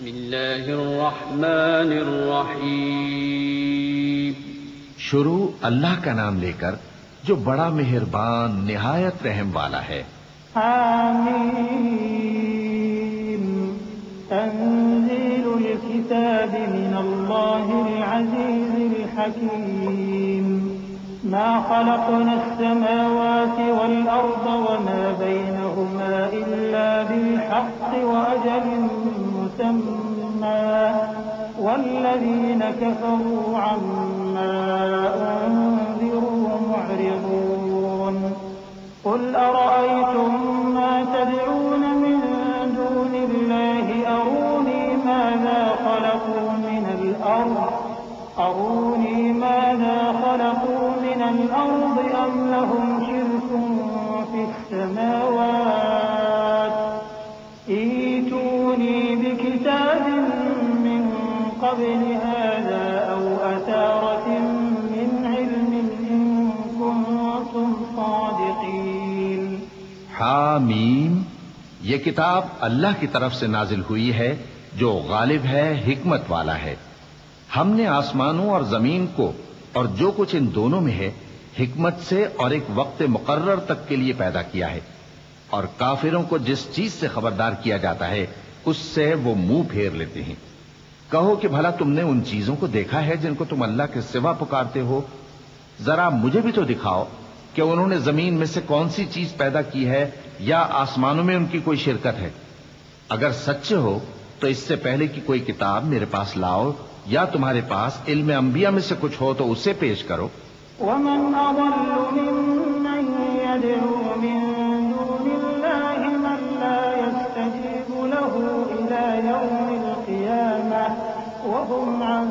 بسم اللہ الرحمن الرحیم۔ شروع اللہ کا نام لے کر جو بڑا مہربان نہایت رحم والا ہے۔ حامیم تنزیل الكتاب من اللہ العزیز الحکیم ما خلقنا السماوات والأرض وما بينهما إلا بالحق وأجل مسمى والذين كفروا عما أنذروا معرضون قل أرأيتم ما تدعون من دون الله أروني ماذا خلقوا من الأرض أم لهم شرك في السماوات ائتوني بكتاب من قبل هذا أو أثارة من علم إن كنتم صادقين۔ حامیم، یہ کتاب اللہ کی طرف سے نازل ہوئی ہے جو غالب ہے، حکمت والا ہے۔ ہم نے آسمانوں اور زمین کو اور جو کچھ ان دونوں میں ہے حکمت سے اور ایک وقت مقرر تک کے لیے پیدا کیا ہے، اور کافروں کو جس چیز سے خبردار کیا جاتا ہے اس سے وہ منہ پھیر لیتے ہیں۔ کہو کہ بھلا تم نے ان چیزوں کو دیکھا ہے جن کو تم اللہ کے سوا پکارتے ہو؟ ذرا مجھے بھی تو دکھاؤ کہ انہوں نے زمین میں سے کون سی چیز پیدا کی ہے یا آسمانوں میں ان کی کوئی شرکت ہے۔ اگر سچے ہو تو اس سے پہلے کی کوئی کتاب میرے پاس لاؤ، یا تمہارے پاس علم انبیاء میں سے کچھ ہو تو اسے پیش کرو۔ ومن أضل ممن يدعو من دون الله من لا يستجيب له إلى يوم القيامة وهم عن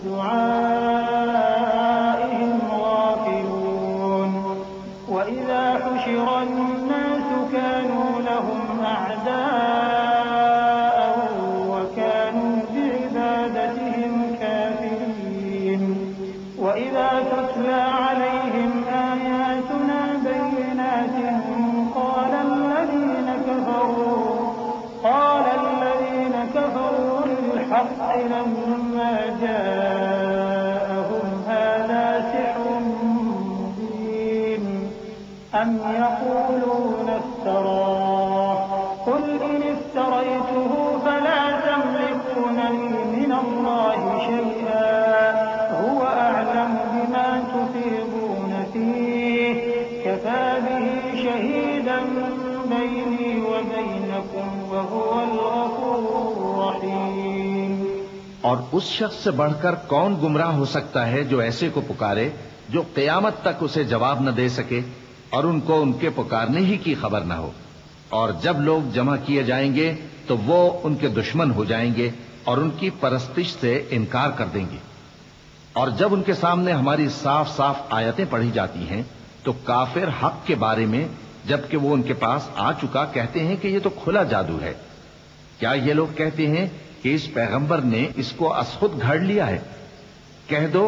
دعائهم غافلون وإذا حشر الناس كانوا لهم أعداء وكانوا بعبادتهم كافرين وإذا تتلى عليهم آياتنا بينات قال الذين كفروا للحق لما جاءهم هذا سحر مبين أم يقولون افتراه قل إن افتريته فلا تملكون لي من الله شيئا هو أعلم بما تفيضون فيه كفى به شهيدا بيني وبينكم وهو الغفور الرحيم۔ اور اس شخص سے بڑھ کر کون گمراہ ہو سکتا ہے جو ایسے کو پکارے جو قیامت تک اسے جواب نہ دے سکے اور ان کو ان کے پکارنے ہی کی خبر نہ ہو، اور جب لوگ جمع کیے جائیں گے تو وہ ان کے دشمن ہو جائیں گے اور ان کی پرستش سے انکار کر دیں گے، اور جب ان کے سامنے ہماری صاف صاف آیتیں پڑھی جاتی ہیں تو کافر حق کے بارے میں جبکہ وہ ان کے پاس آ چکا کہتے ہیں کہ یہ تو کھلا جادو ہے۔ کیا یہ لوگ کہتے ہیں کہ اس پیغمبر نے اس کو از خود گھڑ لیا ہے؟ کہہ دو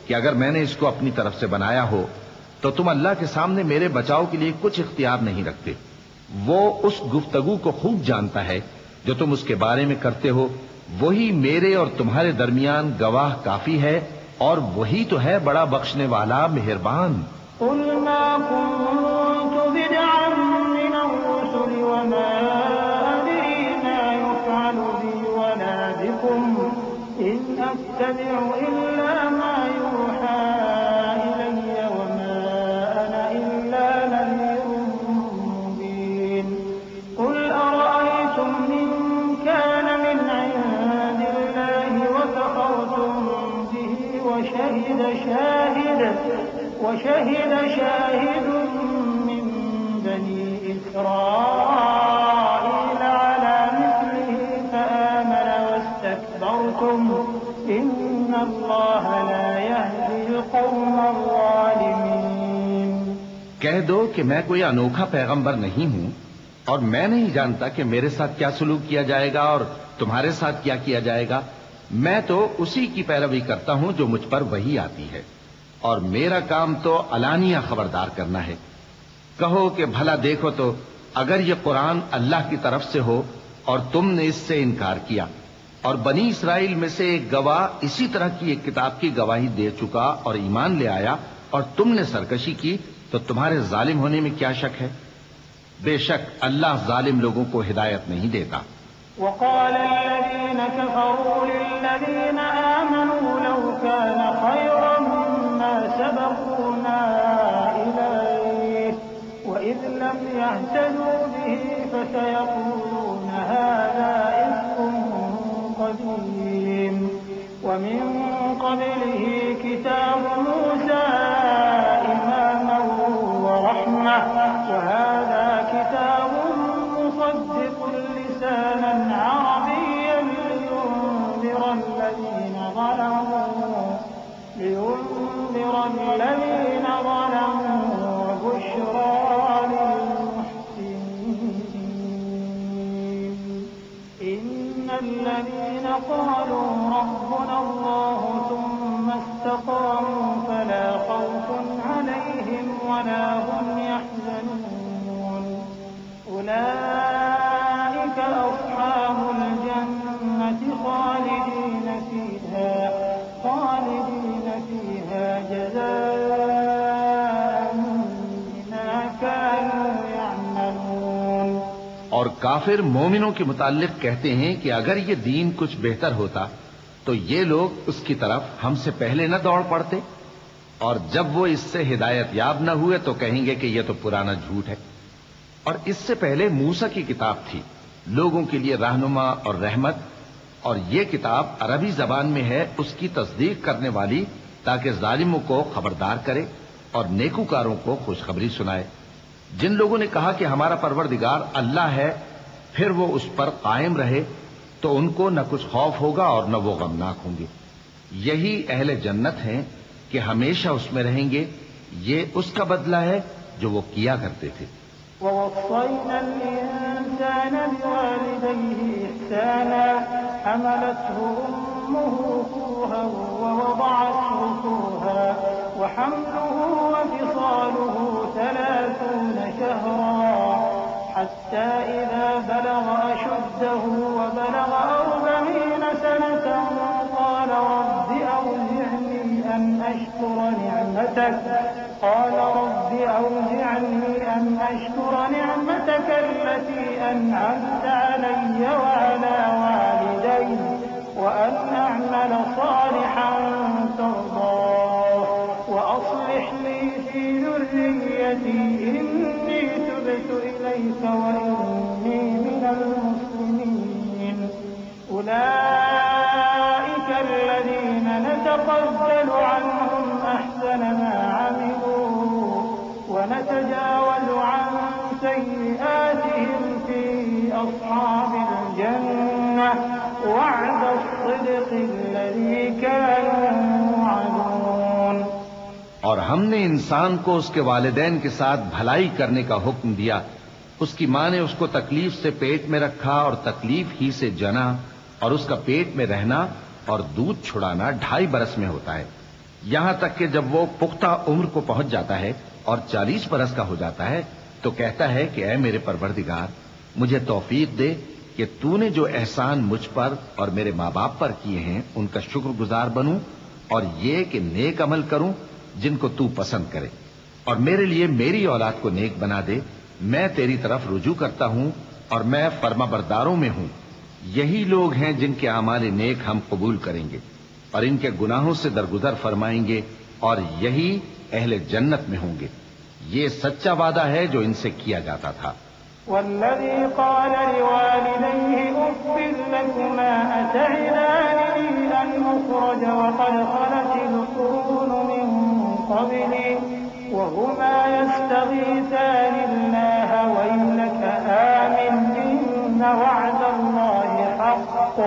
کہ اگر میں نے اس کو اپنی طرف سے بنایا ہو تو تم اللہ کے سامنے میرے بچاؤ کے لیے کچھ اختیار نہیں رکھتے۔ وہ اس گفتگو کو خوب جانتا ہے جو تم اس کے بارے میں کرتے ہو، وہی میرے اور تمہارے درمیان گواہ کافی ہے، اور وہی تو ہے بڑا بخشنے والا مہربان۔ قل ما كنت بدعا من الرسل وما أدري ما يفعل بي ولا بكم إن أتبع إلا ما يوحى إلي وما أنا إلا نذير مبين قل أرأيتم إن كان من عند الله وكفرتم به وشهد شاهد من بني إسرائيل على مثله فآمن واستكبرتم إن الله لا يهدي القوم الظالمين۔ کہہ دو کہ میں کوئی انوکھا پیغمبر نہیں ہوں، اور میں نہیں جانتا کہ میرے ساتھ کیا سلوک کیا جائے گا اور تمہارے ساتھ کیا کیا جائے گا۔ میں تو اسی کی پیروی کرتا ہوں جو مجھ پر وحی آتی ہے، اور میرا کام تو علانیہ خبردار کرنا ہے۔ کہو کہ بھلا دیکھو تو اگر یہ قرآن اللہ کی طرف سے ہو اور تم نے اس سے انکار کیا اور بنی اسرائیل میں سے ایک گواہ اسی طرح کی ایک کتاب کی گواہی دے چکا اور ایمان لے آیا اور تم نے سرکشی کی تو تمہارے ظالم ہونے میں کیا شک ہے؟ بے شک اللہ ظالم لوگوں کو ہدایت نہیں دیتا۔ وقال الذين كفروا للذين آمنوا لو كان خيرا ما سبقونا إليه وإذ لم يهتدوا به فسيقولون هذا إفك قديم ومن قبله كتاب موسى إماما ورحمة وهذا كتاب مصدق لسانا عربيا لينذر الذين ظلموا وبشرى للمحسنين إن الذين قالوا ربنا الله ثم استقاموا فلا خوف عليهم ولا هم يحزنون أولئك أصحاب الجنة خالدين فيها جزاء بما كانوا يعملون۔ اور کافر مومنوں کے متعلق کہتے ہیں کہ اگر یہ دین کچھ بہتر ہوتا تو یہ لوگ اس کی طرف ہم سے پہلے نہ دوڑ پڑتے، اور جب وہ اس سے ہدایت یاب نہ ہوئے تو کہیں گے کہ یہ تو پرانا جھوٹ ہے۔ اور اس سے پہلے موسیٰ کی کتاب تھی لوگوں کے لیے رہنما اور رحمت، اور یہ کتاب عربی زبان میں ہے اس کی تصدیق کرنے والی تاکہ ظالموں کو خبردار کرے اور نیکوکاروں کو خوشخبری سنائے۔ جن لوگوں نے کہا کہ ہمارا پروردگار اللہ ہے پھر وہ اس پر قائم رہے تو ان کو نہ کچھ خوف ہوگا اور نہ وہ غمناک ہوں گے۔ یہی اہل جنت ہیں کہ ہمیشہ اس میں رہیں گے، یہ اس کا بدلہ ہے جو وہ کیا کرتے تھے۔ ووصينا الإنسان بوالديه إحسانا حملته أمه كرها ووضعته كرها وحمله وفصاله 30 شهرا حتى إذا بلغ أشده وبلغ 40 سنة قال رب أوزعني أن أشكر نعمتك التي أنعمت علي وعلى والدي وأن أعمل صالحا ترضاه وأصلح لي في ذريتي إني تبت إليك وإني من المسلمين أولئك الذين نتقبل عنهم أحسن ما عملوا ونتجاوز عن سيئاتهم في أصحاب الجنة وعد الصدق الذي كانوا يوعدون۔ اور ہم نے انسان کو اس کے والدین کے ساتھ بھلائی کرنے کا حکم دیا۔ اس کی ماں نے اس کو تکلیف سے پیٹ میں رکھا اور تکلیف ہی سے جنا، اور اس کا پیٹ میں رہنا اور دودھ چھڑانا 2.5 برس میں ہوتا ہے، یہاں تک کہ جب وہ پختہ عمر کو پہنچ جاتا ہے اور 40 برس کا ہو جاتا ہے تو کہتا ہے کہ اے میرے پروردگار مجھے توفیق دے کہ تو نے جو احسان مجھ پر اور میرے ماں باپ پر کیے ہیں ان کا شکر گزار بنوں، اور یہ کہ نیک عمل کروں جن کو تو پسند کرے، اور میرے لیے میری اولاد کو نیک بنا دے۔ میں تیری طرف رجوع کرتا ہوں اور میں فرما برداروں میں ہوں۔ یہی لوگ ہیں جن کے اعمال نیک ہم قبول کریں گے اور ان کے گناہوں سے درگزر فرمائیں گے، اور یہی اہل جنت میں ہوں گے۔ یہ سچا وعدہ ہے جو ان سے کیا جاتا تھا۔ والذي قال لوالديه أف لكما أتعدانني أن أخرج وقد خلت القرون من قبلي وهما يستغيثان الله ويلك آمن إن وعد الله حق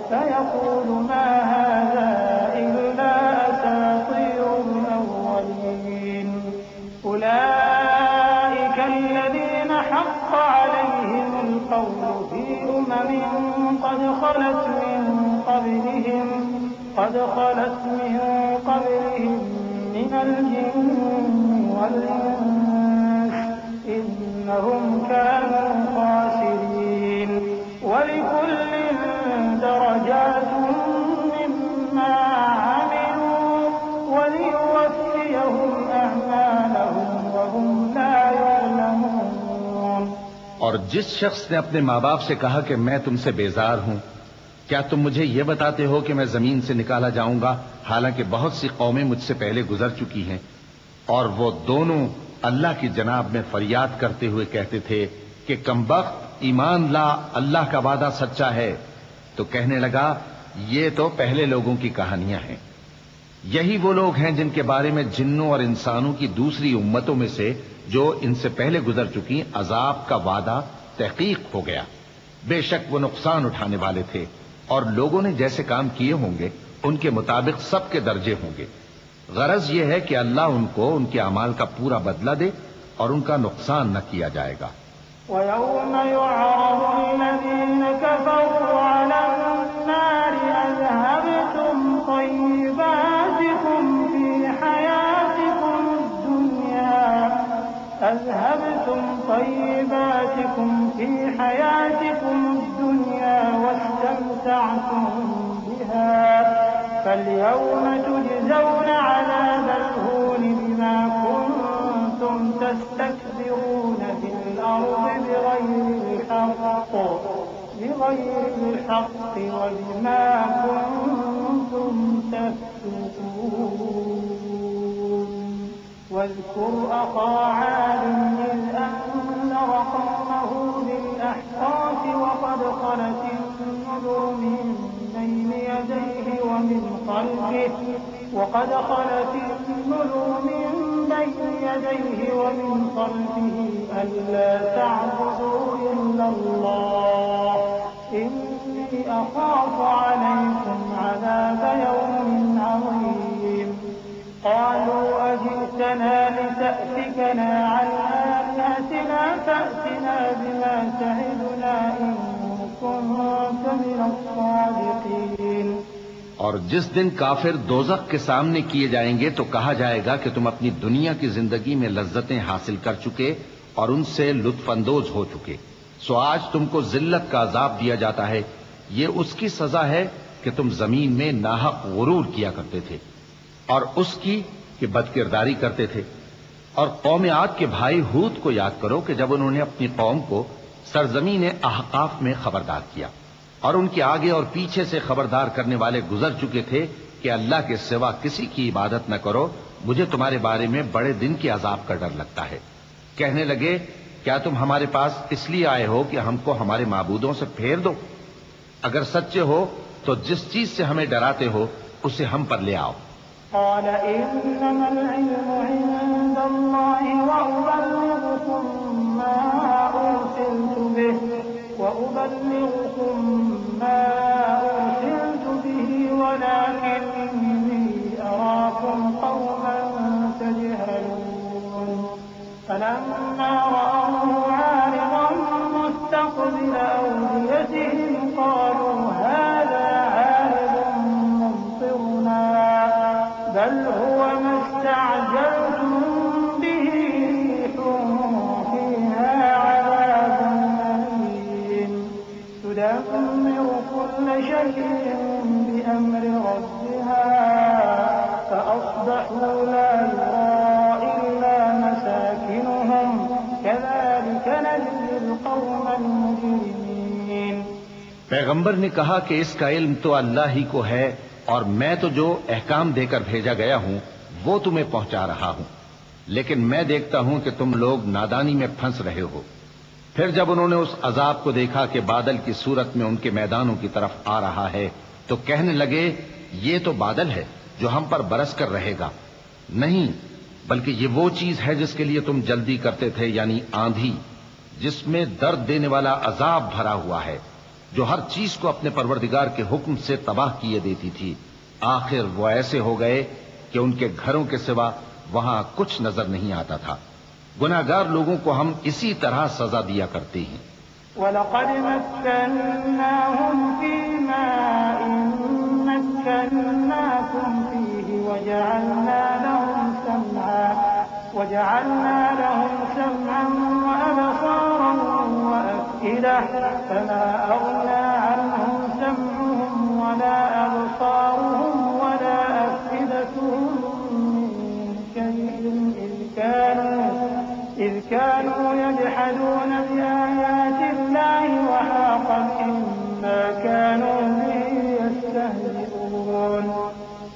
فيقول ما هذا إلا أساطير الأولين أولئك الذين حق عليهم القول في قد خلت من قبلهم من الجن والإنس إنهم كانوا خاسرين ولكل درجات اور جس شخص نے اپنے ماں باپ سے کہا کہ میں تم سے بیزار ہوں، کیا تم مجھے یہ بتاتے ہو کہ میں زمین سے نکالا جاؤں گا، حالانکہ بہت سی قومیں مجھ سے پہلے گزر چکی ہیں؟ اور وہ دونوں اللہ کی جناب میں فریاد کرتے ہوئے کہتے تھے کہ کمبخت، ایمان لا، اللہ کا وعدہ سچا ہے۔ تو کہنے لگا یہ تو پہلے لوگوں کی کہانیاں ہیں، یہی وہ لوگ ہیں جن کے بارے میں جنوں اور انسانوں کی دوسری امتوں میں سے جو ان سے پہلے گزر چکی عذاب کا وعدہ تحقیق ہو گیا۔ بے شک وہ نقصان اٹھانے والے تھے، اور لوگوں نے جیسے کام کیے ہوں گے ان کے مطابق سب کے درجے ہوں گے۔ غرض یہ ہے کہ اللہ ان کو ان کے اعمال کا پورا بدلہ دے اور ان کا نقصان نہ کیا جائے گا۔ وَيَوْمَ يُعْرَضُ الَّذِينَ كَفَرُوا عَلَى النَّارِ أَذْهَبْتُمْ طَيِّبَاتِكُمْ فِي حَيَاتِكُمُ الدُّنْيَا وَاسْتَمْتَعْتُمْ بِهَا فَالْيَوْمَ تُجْزَوْنَ عَذَابَ الْهُونِ بِمَا كُنتُمْ تَسْتَكْبِرُونَ فِي الْأَرْضِ بِغَيْرِ الْحَقِّ وَبِمَا كُنتُمْ تَفْسُقُونَ واذكر أخا عاد إذ أنذر قومه بالأحقاف وقد خلت النذر من بين يديه ومن خلفه ألا تعبدوا إلا الله إني أخاف عليكم عذاب يوم عظيم قالوا أجئتنا لتأفكنا عن آلهتنا فأتنا بما تعدنا إن كنت من الصادقين۔ اور جس دن کافر دوزخ کے سامنے کیے جائیں گے تو کہا جائے گا کہ تم اپنی دنیا کی زندگی میں لذتیں حاصل کر چکے اور ان سے لطف اندوز ہو چکے، سو آج تم کو ذلت کا عذاب دیا جاتا ہے، یہ اس کی سزا ہے کہ تم زمین میں ناحق غرور کیا کرتے تھے اور اس کی کہ بدکرداری کرتے تھے۔ اور قوم عاد کے بھائی ہود کو یاد کرو کہ جب انہوں نے اپنی قوم کو سرزمین احقاف میں خبردار کیا اور ان کے آگے اور پیچھے سے خبردار کرنے والے گزر چکے تھے کہ اللہ کے سوا کسی کی عبادت نہ کرو، مجھے تمہارے بارے میں بڑے دن کے عذاب کا ڈر لگتا ہے۔ کہنے لگے کیا تم ہمارے پاس اس لیے آئے ہو کہ ہم کو ہمارے معبودوں سے پھیر دو؟ اگر سچے ہو تو جس چیز سے ہمیں ڈراتے ہو اسے ہم پر لے آؤ۔ قال إنما العلم عند الله وأبلغكم ما أرسلت به ولكني أراكم قوما تجهلون فلما رأوه عارضا مستقبل أوديتهم قالوا هذا عارض ممطرنا بل هو ما استعجلتم به ريح فيها عذاب أليم تدمر كل شيء بأمر ربها فأصبحوا لا يرى إلا مساكنهم كذلك نجزي القوم المجرمين۔ پیغمبر نے کہا کہ اس کا علم تو اللہ ہی کو ہے اور میں تو جو احکام دے کر بھیجا گیا ہوں وہ تمہیں پہنچا رہا ہوں، لیکن میں دیکھتا ہوں کہ تم لوگ نادانی میں پھنس رہے ہو۔ پھر جب انہوں نے اس عذاب کو دیکھا کہ بادل کی صورت میں ان کے میدانوں کی طرف آ رہا ہے تو کہنے لگے یہ تو بادل ہے جو ہم پر برس کر رہے گا، نہیں بلکہ یہ وہ چیز ہے جس کے لیے تم جلدی کرتے تھے، یعنی آندھی جس میں درد دینے والا عذاب بھرا ہوا ہے، جو ہر چیز کو اپنے پروردگار کے حکم سے تباہ کیے دیتی تھی۔ آخر وہ ایسے ہو گئے کہ ان کے گھروں کے سوا وہاں کچھ نظر نہیں آتا تھا۔ گناہگار لوگوں کو ہم اسی طرح سزا دیا کرتے ہیں۔ وَلَقَدْ مَكَّنَّاهُمْ فِي مَاءٍ مَكَّنَّاكُمْ فِيهِ وَجَعَلْنَا لَهُمْ سَمْعًا وَأَبْصَارًا وَأَفْئِدَةً فَمَا أَغْنَى عَنْهُمْ سَمْعُهُمْ وَلَا أَبْصَارُهُمْ وَلَا أَفْئِدَتُهُمْ مِنْ شَيْءٍ إِذْ كَانُوا يَجْحَدُونَ بِآيَاتِ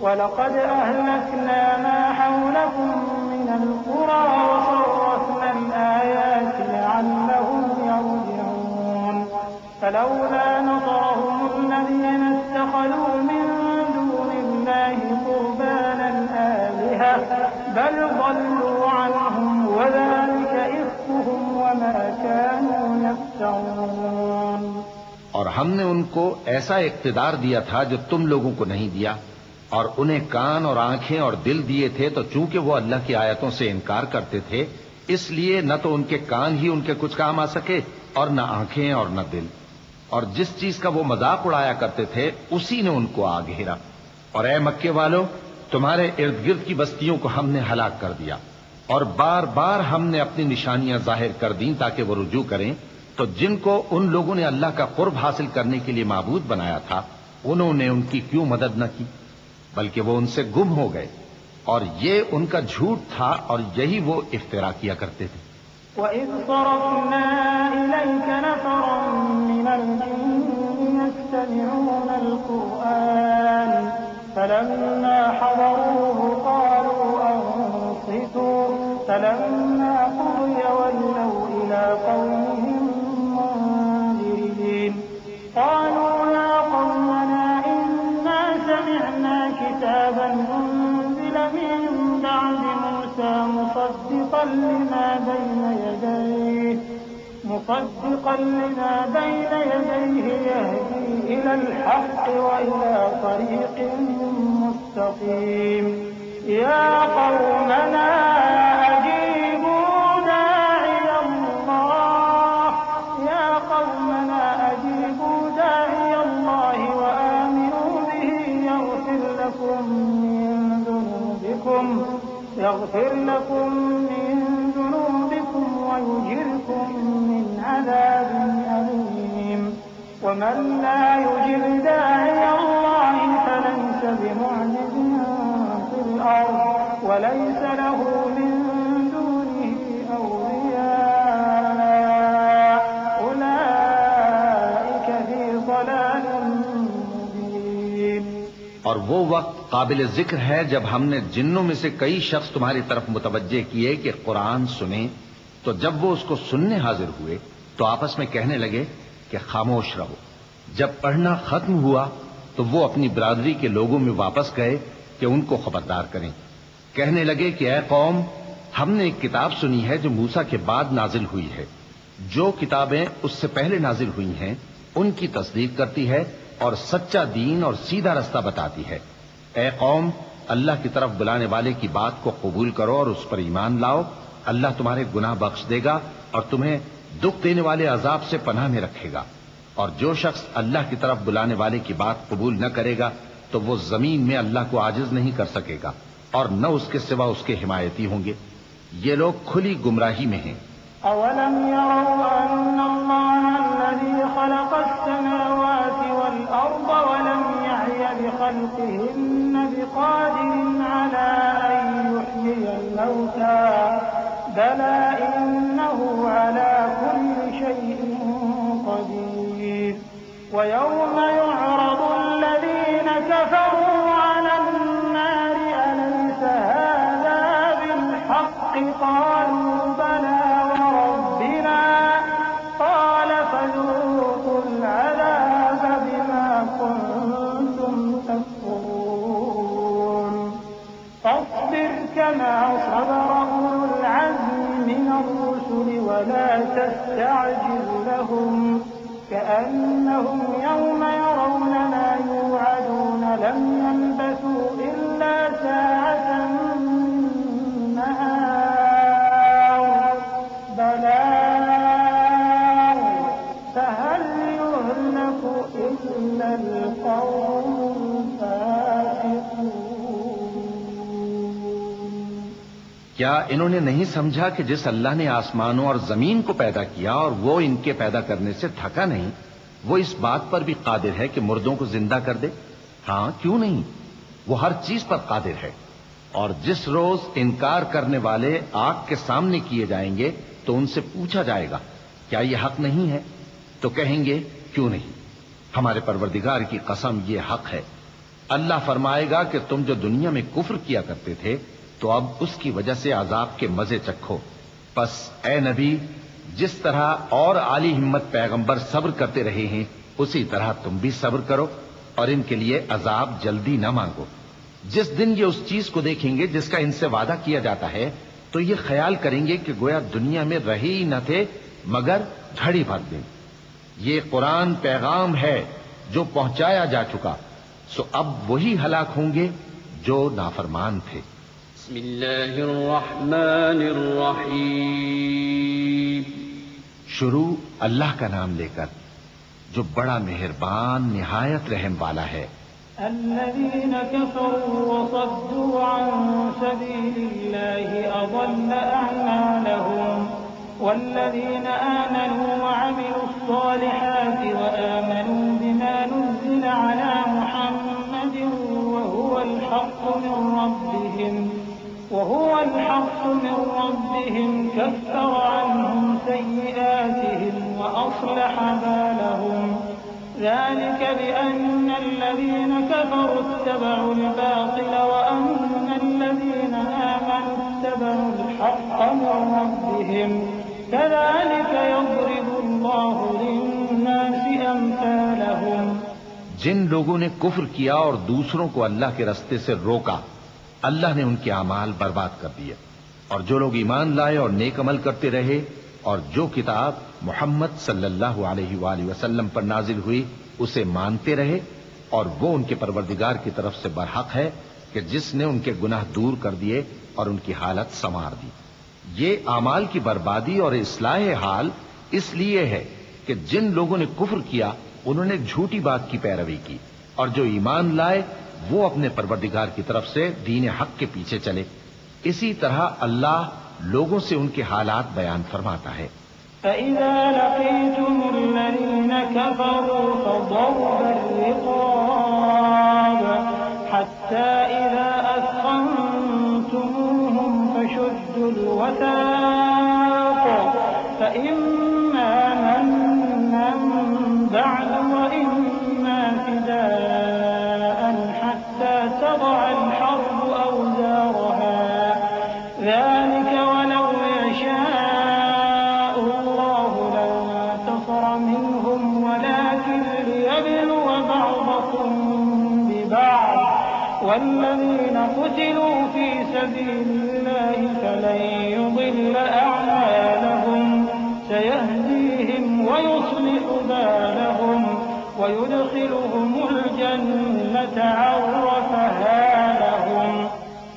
وَلَقَدْ أَهْلَكْنَا مَا حَوْلَكُم مِّنَ الْقُرَىٰ وَصَرَّفْنَا الْآيَاتِ لَعَلَّهُمْ يَرْجِعُونَ فَلَوْلَا نَصَرَهُمُ الَّذِينَ اتَّخَذُوا مِن دُونِ اللَّهِ قُرْبَانًا آلِهَةً بَلْ ضَلُّوا عَنْهُمْ وَذَٰلِكَ إِفْكُهُمْ وَمَا كَانُوا يَفْتَرُونَ۔ اور ہم نے ان کو ایسا اقتدار دیا تھا جو تم لوگوں کو نہیں دیا، اور انہیں کان اور آنکھیں اور دل دیے تھے، تو چونکہ وہ اللہ کی آیتوں سے انکار کرتے تھے، اس لیے نہ تو ان کے کان ہی ان کے کچھ کام آ سکے اور نہ آنکھیں اور نہ دل، اور جس چیز کا وہ مذاق اڑایا کرتے تھے اسی نے ان کو آ گھیرا۔ اور اے مکے والو، تمہارے ارد گرد کی بستیوں کو ہم نے ہلاک کر دیا، اور بار بار ہم نے اپنی نشانیاں ظاہر کر دیں تاکہ وہ رجوع کریں، تو جن کو ان لوگوں نے اللہ کا قرب حاصل کرنے کے لیے معبود بنایا تھا انہوں نے ان کی کیوں مدد نہ کی، بلکہ وہ ان سے گم ہو گئے، اور یہ ان کا جھوٹ تھا اور یہی وہ افترا کیا کرتے تھے۔ وَإِذْ صَرَفْنَا إِلَيْكَ نَفَرًا مِّنَ الْجِنِّ يَسْتَمِعُونَ الْقُرْآنَ فَلَمَّا حَضَرُوهُ قَالُوا أَنصِتُوا فَلَمَّا قُضِيَ وَلَّوْا إِلَىٰ قَوْمِهِم مُّنذِرِينَ قَالُوا يَا قَوْمَنَا إِنَّا سَمِعْنَا كِتَابًا أُنزِلَ مِن بَعْدِ مُوسَىٰ مُصَدِّقًا لِّمَا بَيْنَ يَدَيْهِ يَهْدِي إِلَى الْحَقِّ وَإِلَىٰ طَرِيقٍ مُّسْتَقِيمٍ يَا قَوْمَنَا أَجِيبُوا دَاعِيَ اللَّهِ وَآمِنُوا بِهِ يَغْفِرْ لَكُم مِّن ذُنُوبِكُمْ وَيُجِرْكُم مِّنْ عَذَابٍ أَلِيمٍ وَمَن لَّا يُجِبْ دَاعِيَ اللَّهِ فَلَيْسَ بِمُعْجِزٍ فِي الْأَرْضِ وَلَيْسَ لَهُ مِن دُونِهِ أَوْلِيَاءُ أُولَٰئِكَ فِي ضَلَالٍ مُّبِينٍ۔ اور وہ وقت قابل ذکر ہے جب ہم نے جنوں میں سے کئی شخص تمہاری طرف متوجہ کیے کہ قرآن سنیں، تو جب وہ اس کو سننے حاضر ہوئے تو آپس میں کہنے لگے کہ خاموش رہو۔ جب پڑھنا ختم ہوا تو وہ اپنی برادری کے لوگوں میں واپس گئے کہ ان کو خبردار کریں۔ کہنے لگے کہ اے قوم، ہم نے ایک کتاب سنی ہے جو موسیٰ کے بعد نازل ہوئی ہے، جو کتابیں اس سے پہلے نازل ہوئی ہیں ان کی تصدیق کرتی ہے اور سچا دین اور سیدھا رستہ بتاتی ہے۔ اے قوم، اللہ کی طرف بلانے والے کی بات کو قبول کرو اور اس پر ایمان لاؤ، اللہ تمہارے گناہ بخش دے گا اور تمہیں دکھ دینے والے عذاب سے پناہ میں رکھے گا۔ اور جو شخص اللہ کی طرف بلانے والے کی بات قبول نہ کرے گا تو وہ زمین میں اللہ کو عاجز نہیں کر سکے گا اور نہ اس کے سوا اس کے حمایتی ہوں گے۔ یہ لوگ کھلی گمراہی میں ہیں۔ أَوَلَمْ يَرَوْا أَنَّ اللَّهَ الَّذِي خَلَقَ السَّمَاوَاتِ وَالْأَرْضَ وَلَمْ يَعْيَ بِخَلْقِهِنَّ بِقَادِرٍ عَلَىٰ أَن يُحْيِيَ الْمَوْتَىٰ بَلَىٰ إِنَّهُ عَلَىٰ كُلِّ شَيْءٍ قَدِيرٌ وَيَوْمَ يُعْرَضُ الَّذِينَ كَفَرُوا عَلَى النَّارِ أَلَيْسَ هَٰذَا بِالْحَقِّ قَالُوا بَلَىٰ وَرَبِّنَا قَالَ فَذُوقُوا الْعَذَابَ بِمَا كُنتُمْ تَكْفُرُونَ فَاصْبِرْ كَمَا صَبَرَ أُولُو الْعَزْمِ مِنَ الرُّسُلِ وَلَا تَسْتَعْجِل لَّهُمْ كَأَنَّهُمْ يَوْمَ يَرَوْنَ مَا يُوعَدُونَ لَمْ يَلْبَثُوا إِلَّا سَاعَةً مِّن نَّهَارٍ بَلَاغٌ فَهَلْ يُهْلَكُ إِلَّا الْقَوْمُ الْفَاسِقُونَ۔ کیا انہوں نے نہیں سمجھا کہ جس اللہ نے آسمانوں اور زمین کو پیدا کیا اور وہ ان کے پیدا کرنے سے تھکا نہیں، وہ اس بات پر بھی قادر ہے کہ مردوں کو زندہ کر دے؟ ہاں، کیوں نہیں، وہ ہر چیز پر قادر ہے۔ اور جس روز انکار کرنے والے آگ کے سامنے کیے جائیں گے تو ان سے پوچھا جائے گا کیا یہ حق نہیں ہے؟ تو کہیں گے کیوں نہیں، ہمارے پروردگار کی قسم یہ حق ہے۔ اللہ فرمائے گا کہ تم جو دنیا میں کفر کیا کرتے تھے تو اب اس کی وجہ سے عذاب کے مزے چکھو. پس اے نبی، جس طرح اور عالی ہمت پیغمبر صبر کرتے رہے ہیں اسی طرح تم بھی صبر کرو اور ان کے لیے عذاب جلدی نہ مانگو. جس دن یہ اس چیز کو دیکھیں گے جس کا ان سے وعدہ کیا جاتا ہے تو یہ خیال کریں گے کہ گویا دنیا میں رہے ہی نہ تھے مگر گھڑی بھر دن. یہ قرآن پیغام ہے جو پہنچایا جا چکا، سو اب وہی ہلاک ہوں گے جو نافرمان تھے. بسم اللہ الرحمن الرحیم. شروع اللہ کا نام لے کر جو بڑا مہربان نہایت رحم والا ہے. الذين كفروا وصدوا عن سبيل الله أضل أعمالهم والذين آمنوا وعملوا الصالحات وآمنوا بما نزل على محمد وهو الحق من ربهم كفر عنهم سيئاتهم وأصلح بالهم ذلك بأن الذين كفروا اتبعوا الباطل وأن الذين آمنوا اتبعوا الحق من ربهم كذلك يضرب الله للناس أمثالهم. جن لوگوں نے کفر کیا اور دوسروں کو اللہ کے راستے سے روکا اللہ نے ان کے اعمال برباد کر دیے، اور جو لوگ ایمان لائے اور نیک عمل کرتے رہے اور جو کتاب محمد صلی اللہ علیہ وآلہ وسلم پر نازل ہوئی اسے مانتے رہے، اور وہ ان کے پروردگار کی طرف سے برحق ہے کہ جس نے ان کے گناہ دور کر دیے اور ان کی حالت سنوار دی. یہ اعمال کی بربادی اور اصلاح حال اس لیے ہے کہ جن لوگوں نے کفر کیا انہوں نے جھوٹی بات کی پیروی کی، اور جو ایمان لائے وہ اپنے پروردگار کی طرف سے دین حق کے پیچھے چلے. اسی طرح اللہ لوگوں سے ان کے حالات بیان فرماتا ہے. فإذا لقيتم الذين كفروا فضرب الرقاب حتى إذا أثخنتموهم فشدوا الوثاق فإما منا بعد وإما فداء حتى تضع الحرب أوزارها ذلك ولو يشاء الله لانتصر منهم ولكن ليبلو بعضكم ببعض والذين قتلوا في سبيل الله فلن يضل أعمالهم سيهديهم ويصلح بالهم ويدخلهم الجنة عرفها لهم.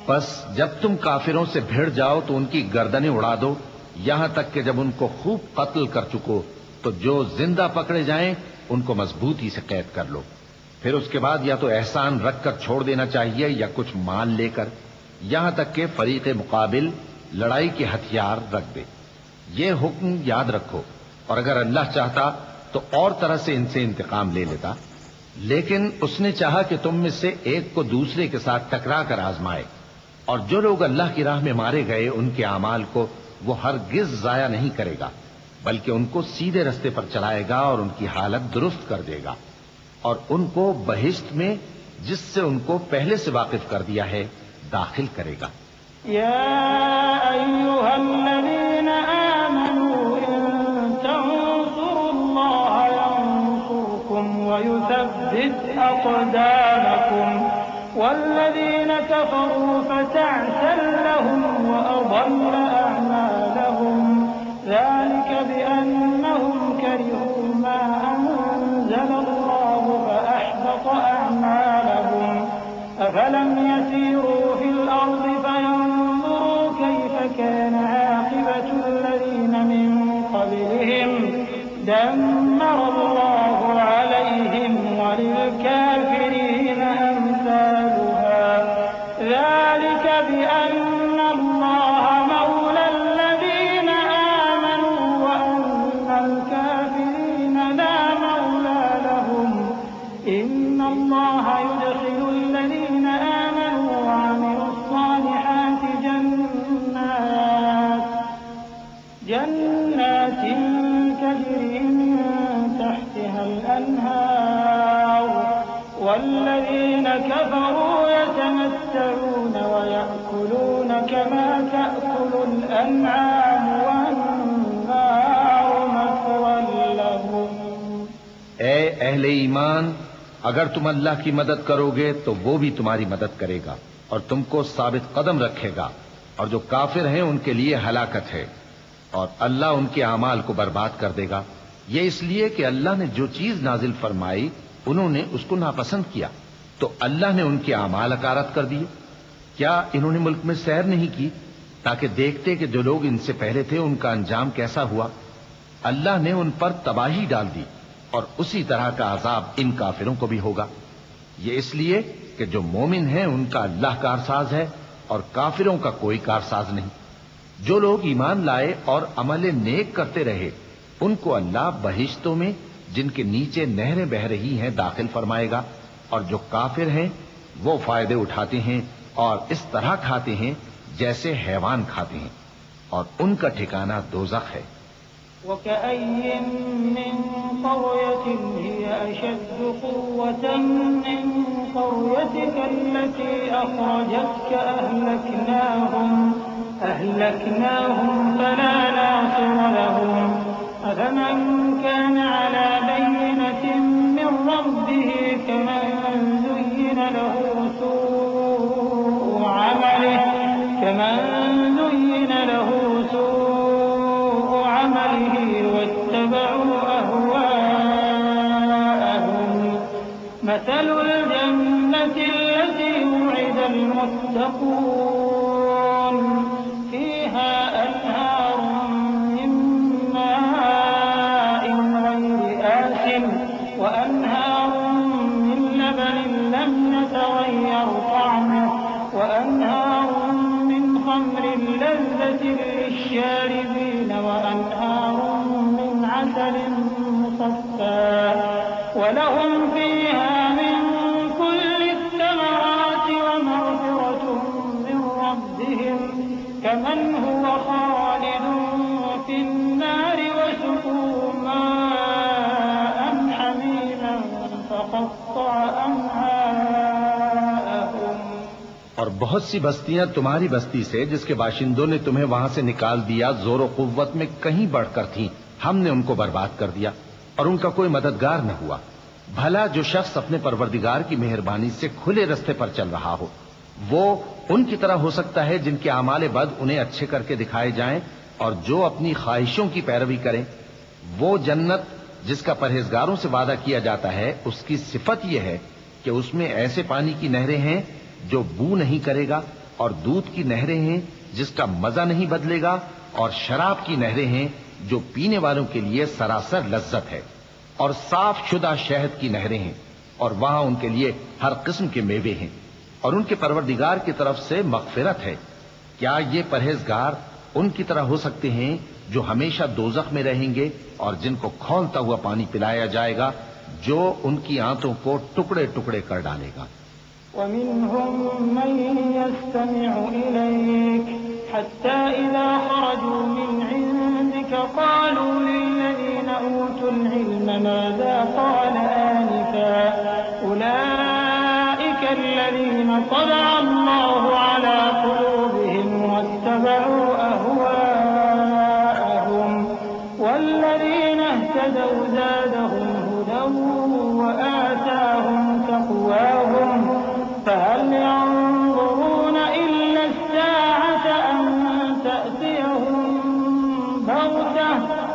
پس جب تم کافروں سے بھیڑ جاؤ تو ان کی گردنیں اڑا دو یہاں تک کہ جب ان کو خوب قتل کر چکو تو جو زندہ پکڑے جائیں ان کو مضبوطی سے قید کر لو. پھر اس کے بعد یا تو احسان رکھ کر چھوڑ دینا چاہیے یا کچھ مال لے کر، یہاں تک کہ فریق مقابل لڑائی کے ہتھیار رکھ دے. یہ حکم یاد رکھو، اور اگر اللہ چاہتا تو اور طرح سے ان سے انتقام لے لیتا، لیکن اس نے چاہا کہ تم میں سے ایک کو دوسرے کے ساتھ ٹکرا کر آزمائے. اور جو لوگ اللہ کی راہ میں مارے گئے ان کے اعمال کو وہ ہرگز ضائع نہیں کرے گا، بلکہ ان کو سیدھے رستے پر چلائے گا اور ان کی حالت درست کر دے گا، اور ان کو بہشت میں جس سے ان کو پہلے سے واقف کر دیا ہے داخل کرے گا. يا أيها الذين آمنوا إن تنصروا الله ينصركم ويثبت أقدامكم والذين كفروا فتعسا لهم وأضل أعمالهم ذلك بأنهم كرهوا ما أنزل الله فأحبط أعمالهم أفلم يسيروا في الأرض فينظروا كيف كان عاقبة الذين من قبلهم دمر الله عليهم وللكافرين أمثالها ذلك بأن الله مولى الذين آمنوا وأن الكافرين لا مولى لهم إن الله يدخل الذين آمنوا وعملوا الصالحات جنات تجري من تحتها الأنهار والذين كفروا يتمتعون ويأكلون كما تأكل الأنعام والنار مثوى لهم. اے اہل ایمان، اگر تم اللہ کی مدد کرو گے تو وہ بھی تمہاری مدد کرے گا اور تم کو ثابت قدم رکھے گا، اور جو کافر ہیں ان کے لیے ہلاکت ہے، اور اللہ ان کے اعمال کو برباد کر دے گا. یہ اس لیے کہ اللہ نے جو چیز نازل فرمائی انہوں نے اس کو ناپسند کیا، تو اللہ نے ان کے اعمال اکارت کر دیے. کیا انہوں نے ملک میں سیر نہیں کی تاکہ دیکھتے کہ جو لوگ ان سے پہلے تھے ان کا انجام کیسا ہوا؟ اللہ نے ان پر تباہی ڈال دی، اور اسی طرح کا عذاب ان کافروں کو بھی ہوگا. یہ اس لیے کہ جو مومن ہیں ان کا اللہ کارساز ہے اور کافروں کا کوئی کارساز نہیں. جو لوگ ایمان لائے اور عمل نیک کرتے رہے ان کو اللہ بہشتوں میں جن کے نیچے نہریں بہ رہی ہیں داخل فرمائے گا، اور جو کافر ہیں وہ فائدے اٹھاتے ہیں اور اس طرح کھاتے ہیں جیسے حیوان کھاتے ہیں، اور ان کا ٹھکانہ دوزخ ہے. وكأين من قرية هي أشد قوة من قريتك التي أخرجتك أهلكناهم فلا ناصر لهم. أفمن كان على بينة من ربه كمن زين له سوء عمله واتبعوا أهواءهم. مثل الجنة التي وعد المتقون فيها أنهار من ماء غير آسن وأنهار من لبن لم يتغير طعمه وأنهار من خمر لذة للشاربين وأنهار من عسل مصفى ولهم فيها من كل الثمرات ومغفرة من ربهم كمن هو خالد في النار وسقوا ماء حميما فقطع أمعاءهم. اور بہت سی بستیاں تمہاری بستی سے جس کے باشندوں نے تمہیں وہاں سے نکال دیا زور و قوت میں کہیں بڑھ کر تھیں، ہم نے ان کو برباد کر دیا اور ان کا کوئی مددگار نہ ہوا. بھلا جو شخص اپنے پروردگار کی مہربانی سے کھلے رستے پر چل رہا ہو وہ ان کی طرح ہو سکتا ہے جن کے اعمال بد انہیں اچھے کر کے دکھائے جائیں، اور جو اپنی خواہشوں کی پیروی کریں. وہ جنت جس کا پرہیزگاروں سے وعدہ کیا جاتا ہے اس کی صفت یہ ہے کہ اس میں ایسے پانی کی نہریں ہیں جو بو نہیں کرے گا، اور دودھ کی نہریں ہیں جس کا مزہ نہیں بدلے گا، اور شراب کی نہریں ہیں جو پینے والوں کے لیے سراسر لذت ہے، اور صاف شدہ شہد کی نہریں ہیں، اور وہاں ان کے لیے ہر قسم کے میوے ہیں، اور ان کے پروردگار کی طرف سے مغفرت ہے. کیا یہ پرہیزگار ان کی طرح ہو سکتے ہیں جو ہمیشہ دوزخ میں رہیں گے اور جن کو کھولتا ہوا پانی پلایا جائے گا جو ان کی آنتوں کو ٹکڑے ٹکڑے کر ڈالے گا. ومنهم من يستمع إليك حتى إذا خرجوا من عندك قالوا للذين أوتوا العلم ماذا قال آنفا أولئك الذين طبع الله على قلوبهم واتبعوا أهواءهم والذين اهتدوا زادهم هدى وآتاهم تقواهم فهل ينظرون إلا الساعة أن تأتيهم بغتة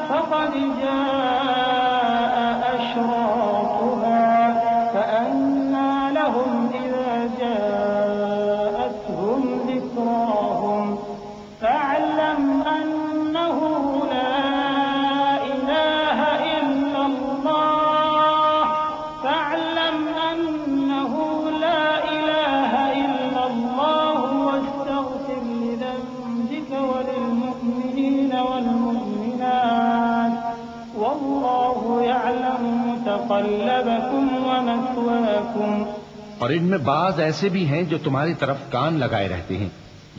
فقد جاء أشراطها فأنى لهم إذا جاءتهم ذكراهم فاعلم أنه لا إله إلا الله فاعلم أنه لا إله إلا الله واستغفر لذنبك وللمؤمنين والمؤمنات والله يعلم متقلبكم ومثواكم. اور ان میں بعض ایسے بھی ہیں جو تمہاری طرف کان لگائے رہتے ہیں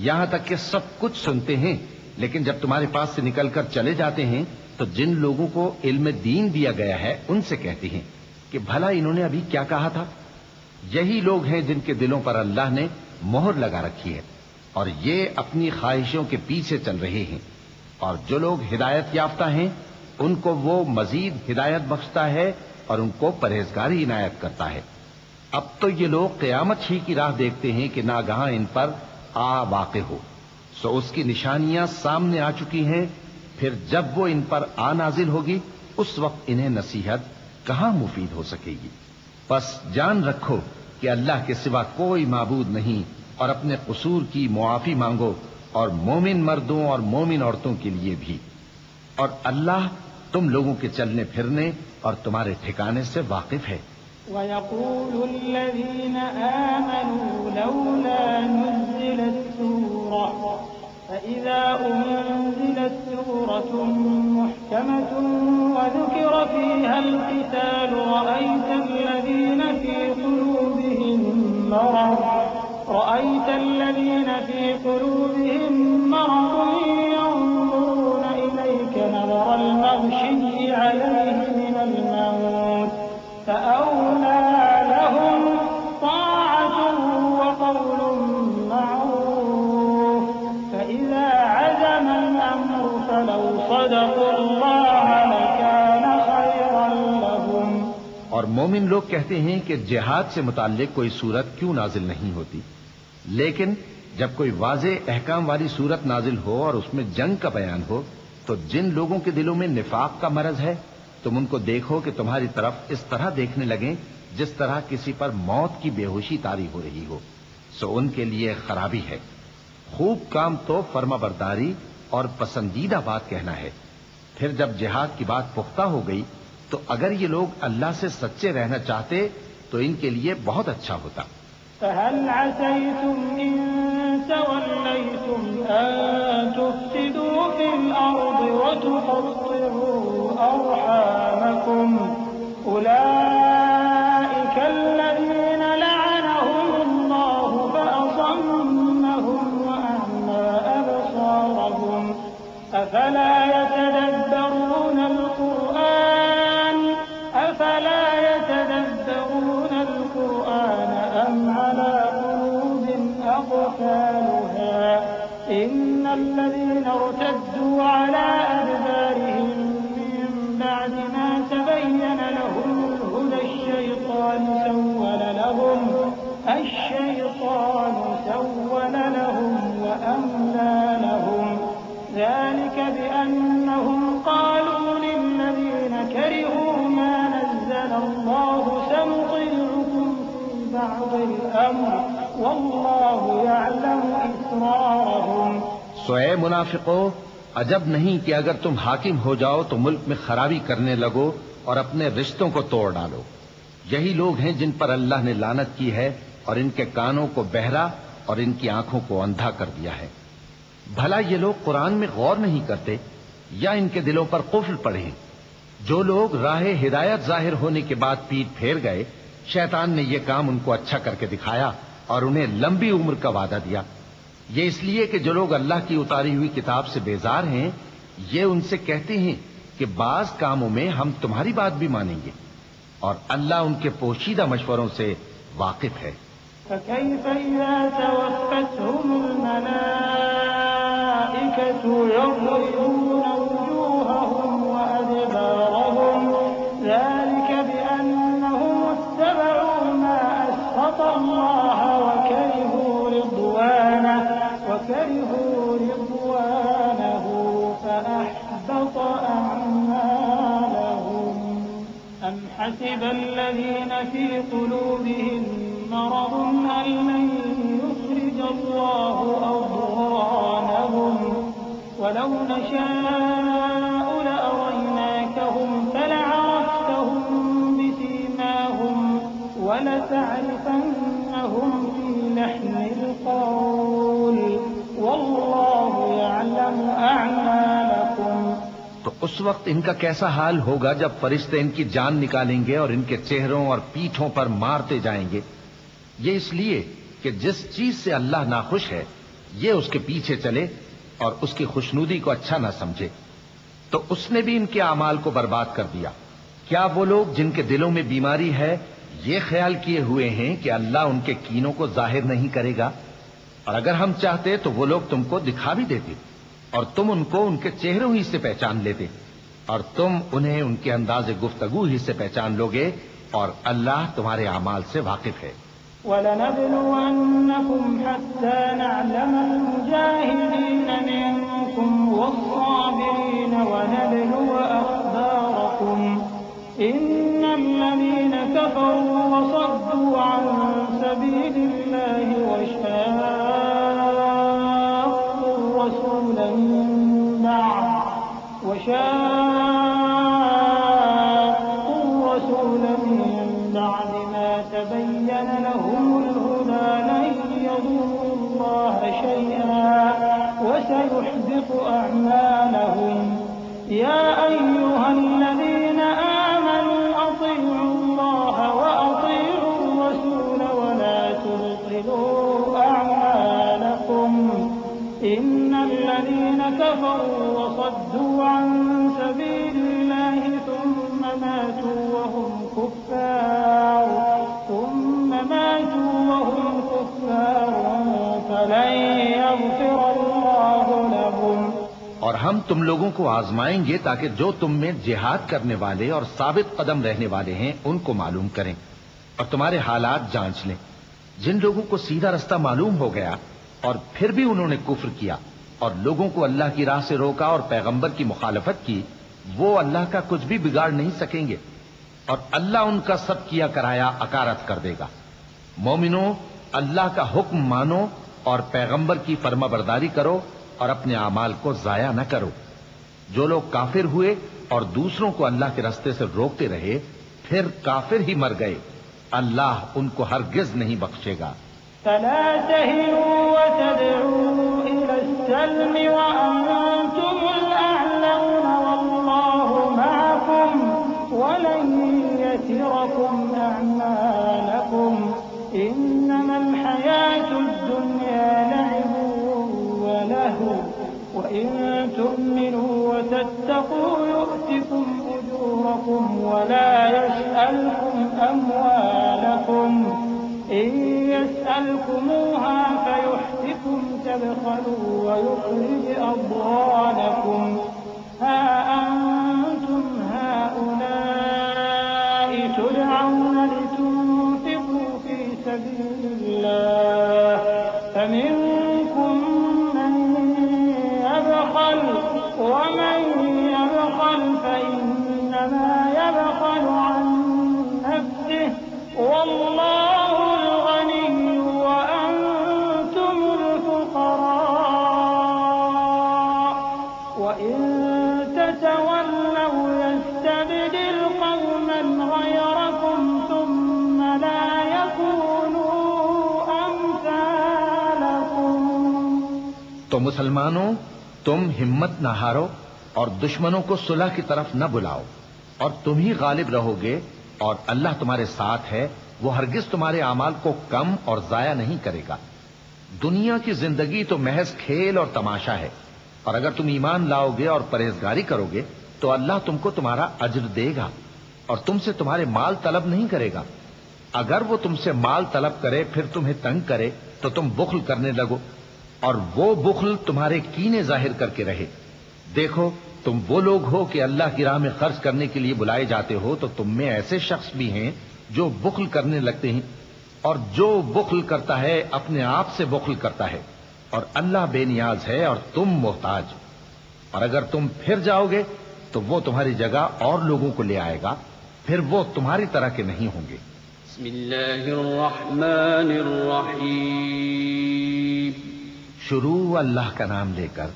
یہاں تک کہ سب کچھ سنتے ہیں، لیکن جب تمہارے پاس سے نکل کر چلے جاتے ہیں تو جن لوگوں کو علم دین دیا گیا ہے ان سے کہتے ہیں کہ بھلا انہوں نے ابھی کیا کہا تھا. یہی لوگ ہیں جن کے دلوں پر اللہ نے مہر لگا رکھی ہے اور یہ اپنی خواہشوں کے پیچھے چل رہے ہیں، اور جو لوگ ہدایت یافتہ ہیں ان کو وہ مزید ہدایت بخشتا ہے اور ان کو پرہیزگاری عنایت کرتا ہے۔ اب تو یہ لوگ قیامت ہی کی راہ دیکھتے ہیں کہ ناگہاں ان پر آ واقع ہو، سو اس کی نشانیاں سامنے آ چکی ہیں، پھر جب وہ ان پر آ نازل ہوگی اس وقت انہیں نصیحت کہاں مفید ہو سکے گی۔ بس جان رکھو کہ اللہ کے سوا کوئی معبود نہیں، اور اپنے قصور کی معافی مانگو، اور مومن مردوں اور مومن عورتوں کے لیے بھی، اور اللہ تم لوگوں کے چلنے پھرنے اور تمہارے ٹھکانے سے واقف ہے۔ وَيَقُولُ الَّذِينَ آمَنُوا لَوْلَا نُزِّلَتْ سُورَةٌ فَإِذَا أُنزِلَتْ سُورَةٌ مُحْكَمَةٌ وَذُكِرَ فِيهَا الْقِتَالُ رَأَيْتَ الَّذِينَ فِي قُلُوبِهِم مَّرَضٌ يَنظُرُونَ إِلَيْكَ نَظَرَ الْمَغْشِيِّ عَلَيْهِ مِنَ الْمَوْتِ فَأَوْلَىٰ لَهُمْ طَاعَةٌ وَقَوْلٌ مَّعْرُوفٌ فَإِذَا عَزَمَ الْأَمْرُ فَلَوْ صَدَقُوا اللَّهَ لَكَانَ خَيْرًا لَّهُمْ۔ اور مومن لوگ کہتے ہیں کہ جہاد سے متعلق کوئی صورت کیوں نازل نہیں ہوتی، لیکن جب کوئی واضح احکام والی صورت نازل ہو اور اس میں جنگ کا بیان ہو تو جن لوگوں کے دلوں میں نفاق کا مرض ہے تم ان کو دیکھو کہ تمہاری طرف اس طرح دیکھنے لگیں جس طرح کسی پر موت کی بے ہوشی طاری ہو رہی ہو، سو ان کے لیے خرابی ہے۔ خوب کام تو فرما برداری اور پسندیدہ بات کہنا ہے۔ پھر جب جہاد کی بات پختہ ہو گئی تو اگر یہ لوگ اللہ سے سچے رہنا چاہتے تو ان کے لیے بہت اچھا ہوتا۔ فَهَلْ عَسَيْتُمْ إِن تَوَلَّيْتُمْ أَن تُفْسِدُوا فِي الْأَرْضِ وَتُقَطِّعُوا أَرْحَامَكُمْ أُولَٰئِكَ الَّذِينَ لَعَنَهُمُ اللَّهُ فَأَصَمَّهُمْ وَأَعْمَىٰ أَبْصَارَهُمْ أَفَلَا يَتَدَبَّرُونَ الْقُرْآنَ أَمْ عَلَىٰ قُلُوبٍ أَقْفَالُهَا إِنَّ الَّذِينَ ارْتَدُّوا عَلَىٰ أَدْبَارِهِم مِّن بَعْدِ مَا تَبَيَّنَ لَهُمُ الْهُدَى الشَّيْطَانُ سَوَّلَ لَهُمْ وَأَمْلَىٰ لَهُمْ ذَٰلِكَ بِأَنَّهُمْ قَالُوا لِلَّذِينَ كَرِهُوا مَا نَزَّلَ اللَّهُ سَنُطِيعُكُمْ فِي بَعْضِ الْأَمْرِ وَاللَّهُ يَعْلَمُ إِسْرَارَهُمْ۔ سو اے منافقو، عجب نہیں کہ اگر تم حاکم ہو جاؤ تو ملک میں خرابی کرنے لگو اور اپنے رشتوں کو توڑ ڈالو۔ یہی لوگ ہیں جن پر اللہ نے لعنت کی ہے اور ان کے کانوں کو بہرا اور ان کی آنکھوں کو اندھا کر دیا ہے۔ بھلا یہ لوگ قرآن میں غور نہیں کرتے یا ان کے دلوں پر قفل پڑے ہیں؟ جو لوگ راہ ہدایت ظاہر ہونے کے بعد پیٹ پھیر گئے، شیطان نے یہ کام ان کو اچھا کر کے دکھایا اور انہیں لمبی عمر کا وعدہ دیا۔ یہ اس لیے کہ جو لوگ اللہ کی اتاری ہوئی کتاب سے بیزار ہیں یہ ان سے کہتے ہیں کہ بعض کاموں میں ہم تمہاری بات بھی مانیں گے، اور اللہ ان کے پوشیدہ مشوروں سے واقف ہے۔ فَكَيْفَ إِذَا تَوَفَّتْهُمُ الْمَلَائِكَةُ يَضْرِبُونَ وُجُوهَهُمْ وَأَدْبَارَهُمْ ذَلِكَ بِأَنَّهُمُ اتَّبَعُوا مَا أَسْخَطَ اللَّهَ وَكَرِهُوا رِضْوَانَهُ فَأَحْبَطَ أَعْمَالَهُمْ أَمْ حَسِبَ الَّذِينَ فِي قُلُوبِهِم مَّرَضٌ أَن لَّن يُخْرِجَ اللَّهُ أَضْغَانَهُمْ وَلَوْ نَشَاءُ لَأَرَيْنَاكَهُمْ فَلَعَرَفْتَهُم بِسِيمَاهُمْ وَلَتَعْرِفَنَّهُمْ فِي لَحْنِ الْقَوْلِ وَاللَّهُ يَعْلَمُ أَعْمَالَكُمْ۔ تو اس وقت ان کا کیسا حال ہوگا جب فرشتے ان کی جان نکالیں گے اور ان کے چہروں اور پیٹھوں پر مارتے جائیں گے۔ یہ اس لیے کہ جس چیز سے اللہ ناخوش ہے یہ اس کے پیچھے چلے اور اس کی خوشنودی کو اچھا نہ سمجھے، تو اس نے بھی ان کے اعمال کو برباد کر دیا۔ کیا وہ لوگ جن کے دلوں میں بیماری ہے یہ خیال کیے ہوئے ہیں کہ اللہ ان کے کینوں کو ظاہر نہیں کرے گا، اور اگر ہم چاہتے تو وہ لوگ تم کو دکھا بھی دیتے اور تم ان کو ان کے چہروں ہی سے پہچان لیتے، اور تم انہیں ان کے انداز گفتگو ہی سے پہچان لوگے، اور اللہ تمہارے اعمال سے واقف ہے۔ وَلَنَبْلُوَنَّكُمْ حَتَّى نَعْلَمَ الْمُجَاهِدِينَ مِنكُمْ وَالصَّابِرِينَ وَنَبْلُوَ أَخْبَارَكُمْ إِنَّ الَّذِينَ كَفَرُوا وَصَدُّوا عَن سَبِيلِ اللَّهِ وَشَاقُّوا الرَّسُولَ من بعد ما تبين لهم الهدى لن يضروا الله شيئا وسيحبط أعمالهم يا أيها الذين آمنوا أطيعوا الله وأطيعوا الرسول ولا تبطلوا أعمالكم إن الذين كفروا وصدوا عن سبيل الله ثم ماتوا وهم كفار فلن يغفر الله لهم۔ اور ہم تم لوگوں کو آزمائیں گے تاکہ جو تم میں جہاد کرنے والے اور ثابت قدم رہنے والے ہیں ان کو معلوم کریں اور تمہارے حالات جانچ لیں۔ جن لوگوں کو سیدھا رستہ معلوم ہو گیا اور پھر بھی انہوں نے کفر کیا اور لوگوں کو اللہ کی راہ سے روکا اور پیغمبر کی مخالفت کی، وہ اللہ کا کچھ بھی بگاڑ نہیں سکیں گے، اور اللہ ان کا سب کیا کرایا اکارت کر دے گا۔ مومنوں، اللہ کا حکم مانو اور پیغمبر کی فرما برداری کرو اور اپنے اعمال کو ضائع نہ کرو۔ جو لوگ کافر ہوئے اور دوسروں کو اللہ کے راستے سے روکتے رہے پھر کافر ہی مر گئے، اللہ ان کو ہرگز نہیں بخشے گا۔ فلا تهنوا وتدعوا إلى السلم وأنتم الأعلون والله معكم ولن يتركم أعمالكم إنما الحياة الدنيا لعب ولهو وإن تؤمنوا وتتقوا يؤتكم أجوركم ولا يسألكم أموالكم إن يسألكموها فيحفكم تبخلوا ويخرج أضغانكم ها أنتم هؤلاء تدعون لتنفقوا في سبيل الله فمنكم من يبخل ومن يبخل فإنما يبخل عن نفسه والله الغني وأنتم الفقراء وإن تتولوا يستبدل قوما غيركم ثم لا يكونوا أمثالكم۔ تو مسلمانوں، تم ہمت نہ ہارو اور دشمنوں کو صلح کی طرف نہ بلاؤ، اور تم ہی غالب رہو گے، اور اللہ تمہارے ساتھ ہے، وہ ہرگز تمہارے اعمال کو کم اور ضائع نہیں کرے گا۔ دنیا کی زندگی تو محض کھیل اور تماشا ہے، اور اگر تم ایمان لاؤ گے اور پرہیزگاری کرو گے تو اللہ تم کو تمہارا اجر دے گا اور تم سے تمہارے مال طلب نہیں کرے گا۔ اگر وہ تم سے مال طلب کرے پھر تمہیں تنگ کرے تو تم بخل کرنے لگو، اور وہ بخل تمہارے کینے ظاہر کر کے رہے۔ دیکھو، تم وہ لوگ ہو کہ اللہ کی راہ میں خرچ کرنے کے لیے بلائے جاتے ہو، تو تم میں ایسے شخص بھی ہیں جو بخل کرنے لگتے ہیں، اور جو بخل کرتا ہے اپنے آپ سے بخل کرتا ہے، اور اللہ بے نیاز ہے اور تم محتاج۔ اور اگر تم پھر جاؤ گے تو وہ تمہاری جگہ اور لوگوں کو لے آئے گا، پھر وہ تمہاری طرح کے نہیں ہوں گے۔ بسم اللہ الرحمن الرحیم۔ شروع اللہ کا نام لے کر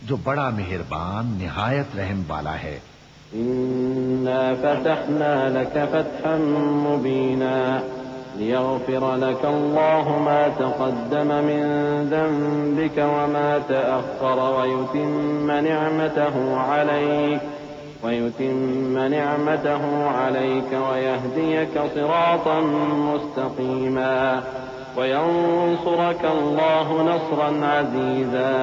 جو بڑا مہربان نہایت رحم والا ہے۔ إنا فتحنا لك فتحا مبينا ليغفر لك الله ما تقدم من ذنبك وما تأخر ويتم نعمته عليك ويهديك صراطا مستقيما وينصرك الله نصرا عزيزا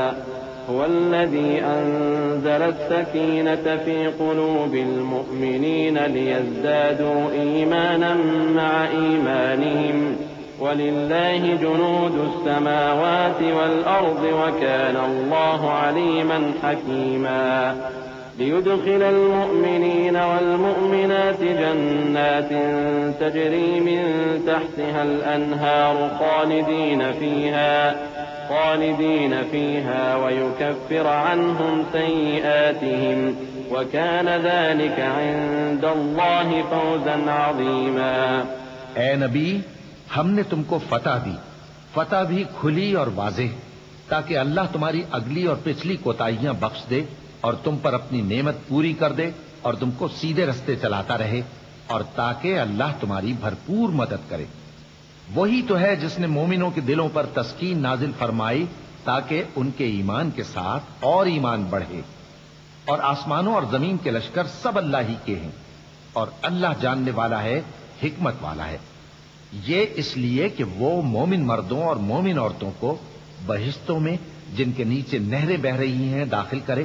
هو الذي أنزل السكينة في قلوب المؤمنين ليزدادوا إيمانا مع إيمانهم ولله جنود السماوات والأرض وكان الله عليما حكيما ليدخل المؤمنين والمؤمنات جنات تجري من تحتها الأنهار خالدين فيها ويكفر عنهم سيئاتهم وكان ذلك عند الله فوزا عظيما. اے نبی، ہم نے تم کو فتح بھی کھلی اور واضح، تاکہ اللہ تمہاری اگلی اور پچھلی کوتاہیاں بخش دے اور تم پر اپنی نعمت پوری کر دے اور تم کو سیدھے رستے چلاتا رہے، اور تاکہ اللہ تمہاری بھرپور مدد کرے. وہی تو ہے جس نے مومنوں کے دلوں پر تسکین نازل فرمائی تاکہ ان کے ایمان کے ساتھ اور ایمان بڑھے. اور آسمانوں اور زمین کے لشکر سب اللہ ہی کے ہیں، اور اللہ جاننے والا ہے، حکمت والا ہے. یہ اس لیے کہ وہ مومن مردوں اور مومن عورتوں کو بہشتوں میں جن کے نیچے نہریں بہ رہی ہیں داخل کرے،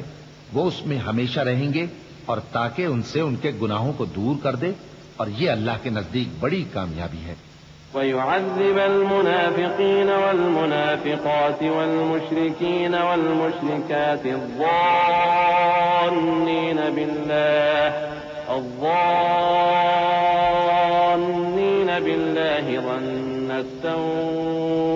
وہ اس میں ہمیشہ رہیں گے، اور تاکہ ان سے ان کے گناہوں کو دور کر دے، اور یہ اللہ کے نزدیک بڑی کامیابی ہے. ويعذب المنافقين والمنافقات والمشركين والمشركات الظانين بالله ظن السوء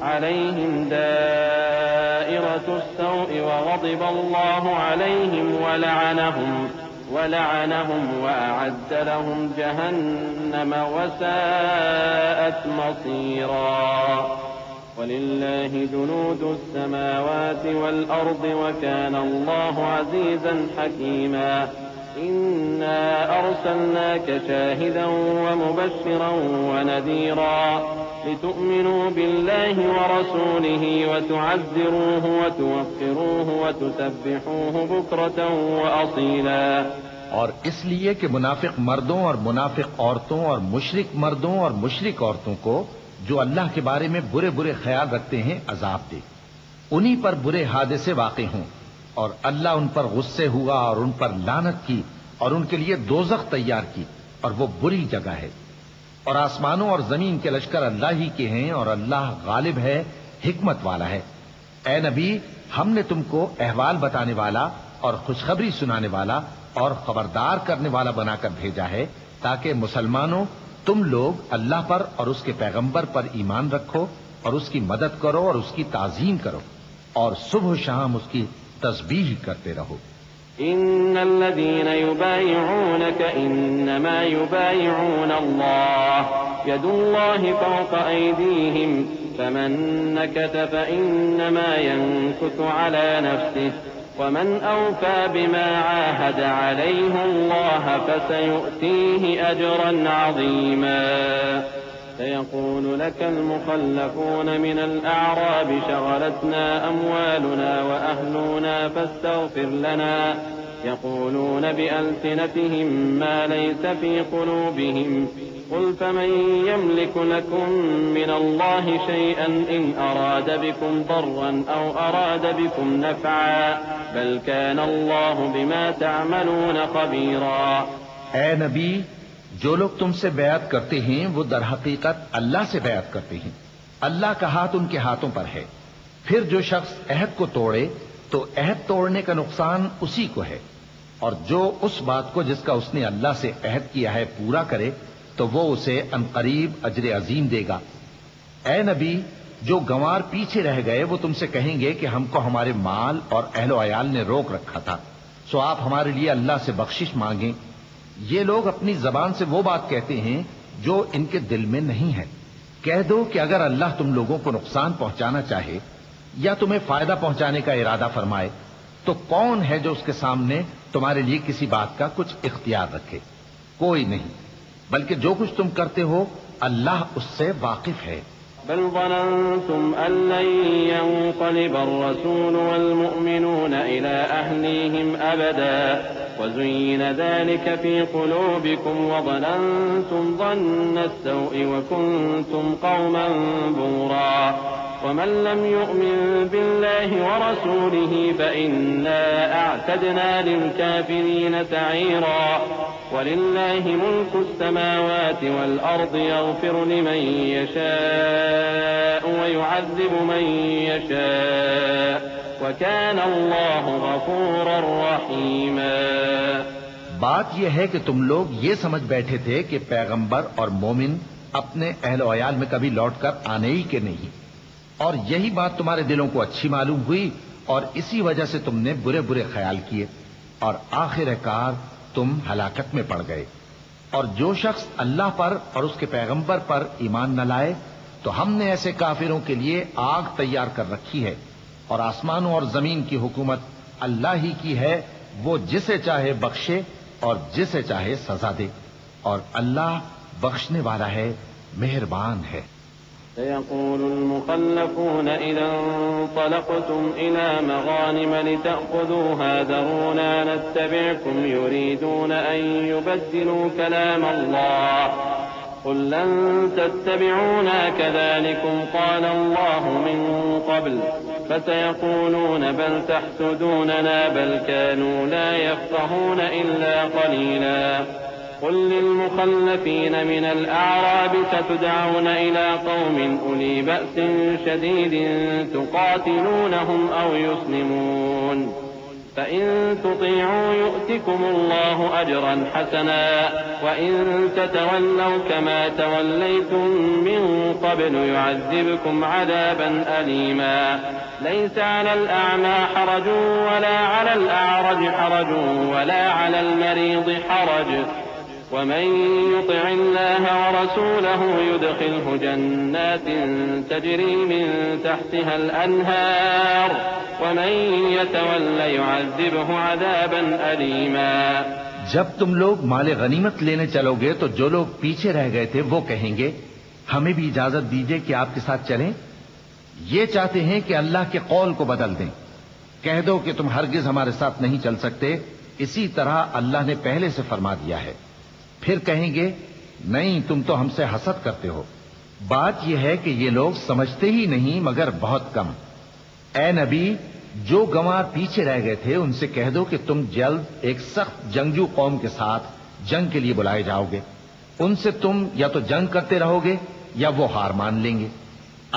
عليهم دائرة السوء وغضب الله عليهم ولعنهم وأعد لهم جهنم وساءت مصيرا. ولله جنود السماوات والأرض وكان الله عزيزا حكيما. إنا أرسلناك شاهدا ومبشرا ونذيرا لتؤمنوا بالله ورسوله وتعزروه وتوقروه وتسبحوه بكرة وأصيلا. اور اس لیے کہ منافق مردوں اور منافق عورتوں اور مشرک مردوں اور مشرک عورتوں کو جو اللہ کے بارے میں برے برے خیال رکھتے ہیں عذاب دے، انہی پر برے حادثے واقع ہوں، اور اللہ ان پر غصے ہوا اور ان پر لعنت کی اور ان کے لیے دوزخ تیار کی، اور وہ بری جگہ ہے. اور آسمانوں اور زمین کے لشکر اللہ ہی کے ہیں، اور اللہ غالب ہے، حکمت والا ہے. اے نبی، ہم نے تم کو احوال بتانے والا اور خوشخبری سنانے والا اور خبردار کرنے والا بنا کر بھیجا ہے، تاکہ مسلمانوں تم لوگ اللہ پر اور اس کے پیغمبر پر ایمان رکھو اور اس کی مدد کرو اور اس کی تعظیم کرو، اور صبح و شام اس کی تسبیح کرتے رہو. إن الذين يبايعونك إنما يبايعون الله يد الله فوق أيديهم فمن نكث فإنما ينكث على نفسه ومن أوفى بما عاهد عليه الله فسيؤتيه أجرا عظيما. سيقول لك المخلفون من الأعراب شغلتنا أموالنا وأهلنا فاستغفر لنا يقولون بألسنتهم ما ليس في قلوبهم قل فمن يملك لكم من الله شيئا إن أراد بكم ضرا أو أراد بكم نفعا بل كان الله بما تعملون خبيرا. اے نبی، جو لوگ تم سے بیعت کرتے ہیں وہ در حقیقت اللہ سے بیعت کرتے ہیں، اللہ کا ہاتھ ان کے ہاتھوں پر ہے. پھر جو شخص عہد کو توڑے تو عہد توڑنے کا نقصان اسی کو ہے، اور جو اس بات کو جس کا اس نے اللہ سے عہد کیا ہے پورا کرے تو وہ اسے عنقریب اجر عظیم دے گا. اے نبی، جو گنوار پیچھے رہ گئے وہ تم سے کہیں گے کہ ہم کو ہمارے مال اور اہل و عیال نے روک رکھا تھا، سو آپ ہمارے لیے اللہ سے بخشش مانگیں. یہ لوگ اپنی زبان سے وہ بات کہتے ہیں جو ان کے دل میں نہیں ہے. کہہ دو کہ اگر اللہ تم لوگوں کو نقصان پہنچانا چاہے یا تمہیں فائدہ پہنچانے کا ارادہ فرمائے تو کون ہے جو اس کے سامنے تمہارے لیے کسی بات کا کچھ اختیار رکھے؟ کوئی نہیں، بلکہ جو کچھ تم کرتے ہو اللہ اس سے واقف ہے. بل ظننتم أن لن ينقلب الرسول والمؤمنون إلى أهليهم أبدا وزين ذلك في قلوبكم وظننتم ظن السوء وكنتم قوما بورا. ومن لم يؤمن بالله ورسوله فإنا أعتدنا للكافرين سعيرا ولله ملك السماوات والأرض يغفر لمن يشاء ويعذب من يشاء وكان الله غفورا رحيما۔ بات یہ ہے کہ تم لوگ یہ سمجھ بیٹھے تھے کہ پیغمبر اور مومن اپنے اہل و عیال میں کبھی لوٹ کر آنے ہی کے نہیں، اور یہی بات تمہارے دلوں کو اچھی معلوم ہوئی اور اسی وجہ سے تم نے برے برے خیال کیے اور آخر کار تم ہلاکت میں پڑ گئے۔ اور جو شخص اللہ پر اور اس کے پیغمبر پر ایمان نہ لائے تو ہم نے ایسے کافروں کے لیے آگ تیار کر رکھی ہے، اور آسمانوں اور زمین کی حکومت اللہ ہی کی ہے، وہ جسے چاہے بخشے اور جسے چاہے سزا دے، اور اللہ بخشنے والا ہے، مہربان ہے۔ سيقول المخلفون إذا انطلقتم إلى مغانم لتأخذوها ذرونا نتبعكم يريدون أن يبدلوا كلام الله قل لن تتبعونا كذلكم قال الله من قبل فسيقولون بل تحسدوننا بل كانوا لا يفقهون إلا قليلا قل للمخلفين من الأعراب ستدعون إلى قوم أولي بأس شديد تقاتلونهم أو يسلمون فإن تطيعوا يؤتكم الله أجرا حسنا وإن تتولوا كما توليتم من قبل يعذبكم عذابا أليما ليس على الأعمى حرج ولا على الأعرج حرج ولا على المريض حرج ومن يطع الله ورسوله يدخله جنات تجري من تحتها الأنهار ومن يتولى يعذبه عذابا أليما۔ جب تم لوگ مال غنیمت لینے چلو گے تو جو لوگ پیچھے رہ گئے تھے وہ کہیں گے ہمیں بھی اجازت دیجئے کہ آپ کے ساتھ چلیں۔ یہ چاہتے ہیں کہ اللہ کے قول کو بدل دیں۔ کہہ دو کہ تم ہرگز ہمارے ساتھ نہیں چل سکتے، اسی طرح اللہ نے پہلے سے فرما دیا ہے۔ پھر کہیں گے نہیں تم تو ہم سے حسد کرتے ہو۔ بات یہ ہے کہ یہ لوگ سمجھتے ہی نہیں مگر بہت کم۔ اے نبی، جو گنوار پیچھے رہ گئے تھے ان سے کہہ دو کہ تم جلد ایک سخت جنگجو قوم کے ساتھ جنگ کے لیے بلائے جاؤ گے، ان سے تم یا تو جنگ کرتے رہو گے یا وہ ہار مان لیں گے۔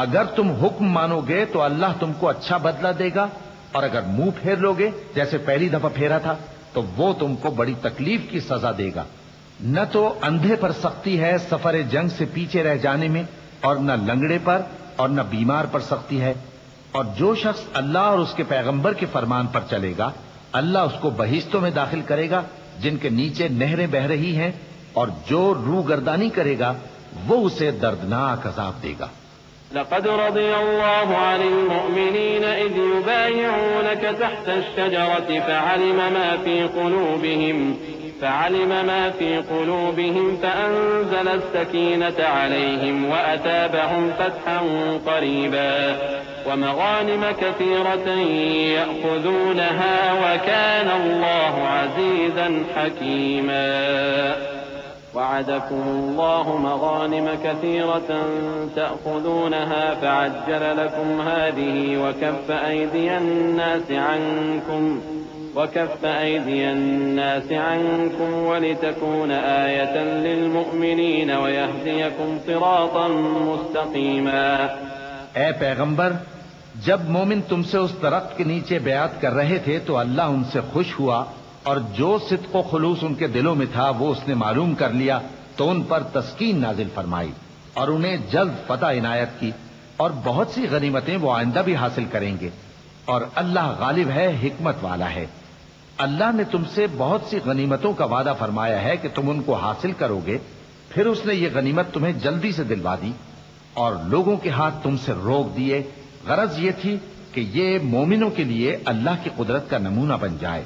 اگر تم حکم مانو گے تو اللہ تم کو اچھا بدلہ دے گا، اور اگر منہ پھیر لو گے جیسے پہلی دفعہ پھیرا تھا تو وہ تم کو بڑی تکلیف کی سزا دے گا۔ نہ تو اندھے پر سختی ہے سفر جنگ سے پیچھے رہ جانے میں، اور نہ لنگڑے پر اور نہ بیمار پر سختی ہے، اور جو شخص اللہ اور اس کے پیغمبر کے فرمان پر چلے گا اللہ اس کو بہشتوں میں داخل کرے گا جن کے نیچے نہریں بہ رہی ہیں، اور جو روگردانی کرے گا وہ اسے دردناک عذاب دے گا۔ لقد رضي الله عن المؤمنين إذ يبايعونك تحت الشجرة فعلم ما في قلوبهم فأنزل السكينة عليهم وأتابهم فتحا قريبا ومغانم كثيرة يأخذونها وكان الله عزيزا حكيما۔ وعدكم الله مغانم كثيرة تأخذونها فعجل لكم هذه وكف أيدي الناس عنكم ولتكون آية للمؤمنين ويهديكم صراطا مستقيما۔ اے پیغمبر، جب مومن تم سے اس درخت کے نیچے بیعت کر رہے تھے تو اللہ ان سے خوش ہوا، اور جو صدق و خلوص ان کے دلوں میں تھا وہ اس نے معلوم کر لیا تو ان پر تسکین نازل فرمائی اور انہیں جلد فتح عنایت کی، اور بہت سی غنیمتیں وہ آئندہ بھی حاصل کریں گے، اور اللہ غالب ہے، حکمت والا ہے۔ اللہ نے تم سے بہت سی غنیمتوں کا وعدہ فرمایا ہے کہ تم ان کو حاصل کرو گے، پھر اس نے یہ غنیمت تمہیں جلدی سے دلوا دی اور لوگوں کے ہاتھ تم سے روک دیے۔ غرض یہ تھی کہ یہ مومنوں کے لیے اللہ کی قدرت کا نمونہ بن جائے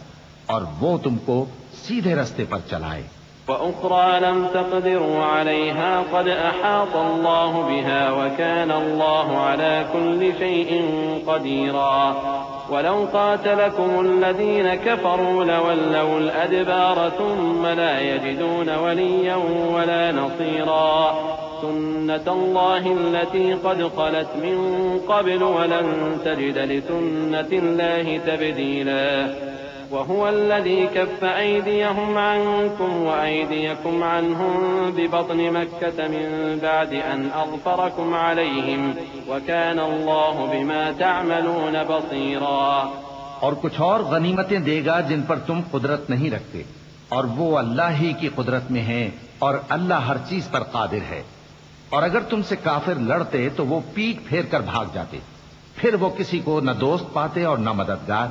اور وہ تم کو سیدھے رستے پر چلائے۔ وأخرى لم تقدروا عليها قد أحاط الله بها وكان الله على كل شيء قديرا۔ ولو قاتلكم الذين كفروا لولوا الأدبار ثم لا يجدون وليا ولا نصيرا۔ سنة الله التي قد خلت من قبل ولن تجد لسنة الله تبديلا وهو الذي كف أيديهم عنكم وأيديكم عنهم ببطن مكة من بعد أن أظفركم عليهم وكان الله بما تعملون بصيرا. اور کچھ اور غنیمتیں دے گا جن پر تم قدرت نہیں رکھتے، اور وہ اللہ ہی کی قدرت میں ہیں، اور اللہ ہر چیز پر قادر ہے. اور اگر تم سے کافر لڑتے تو وہ پیٹ پھیر کر بھاگ جاتے، پھر وہ کسی کو نہ دوست پاتے اور نہ مددگار.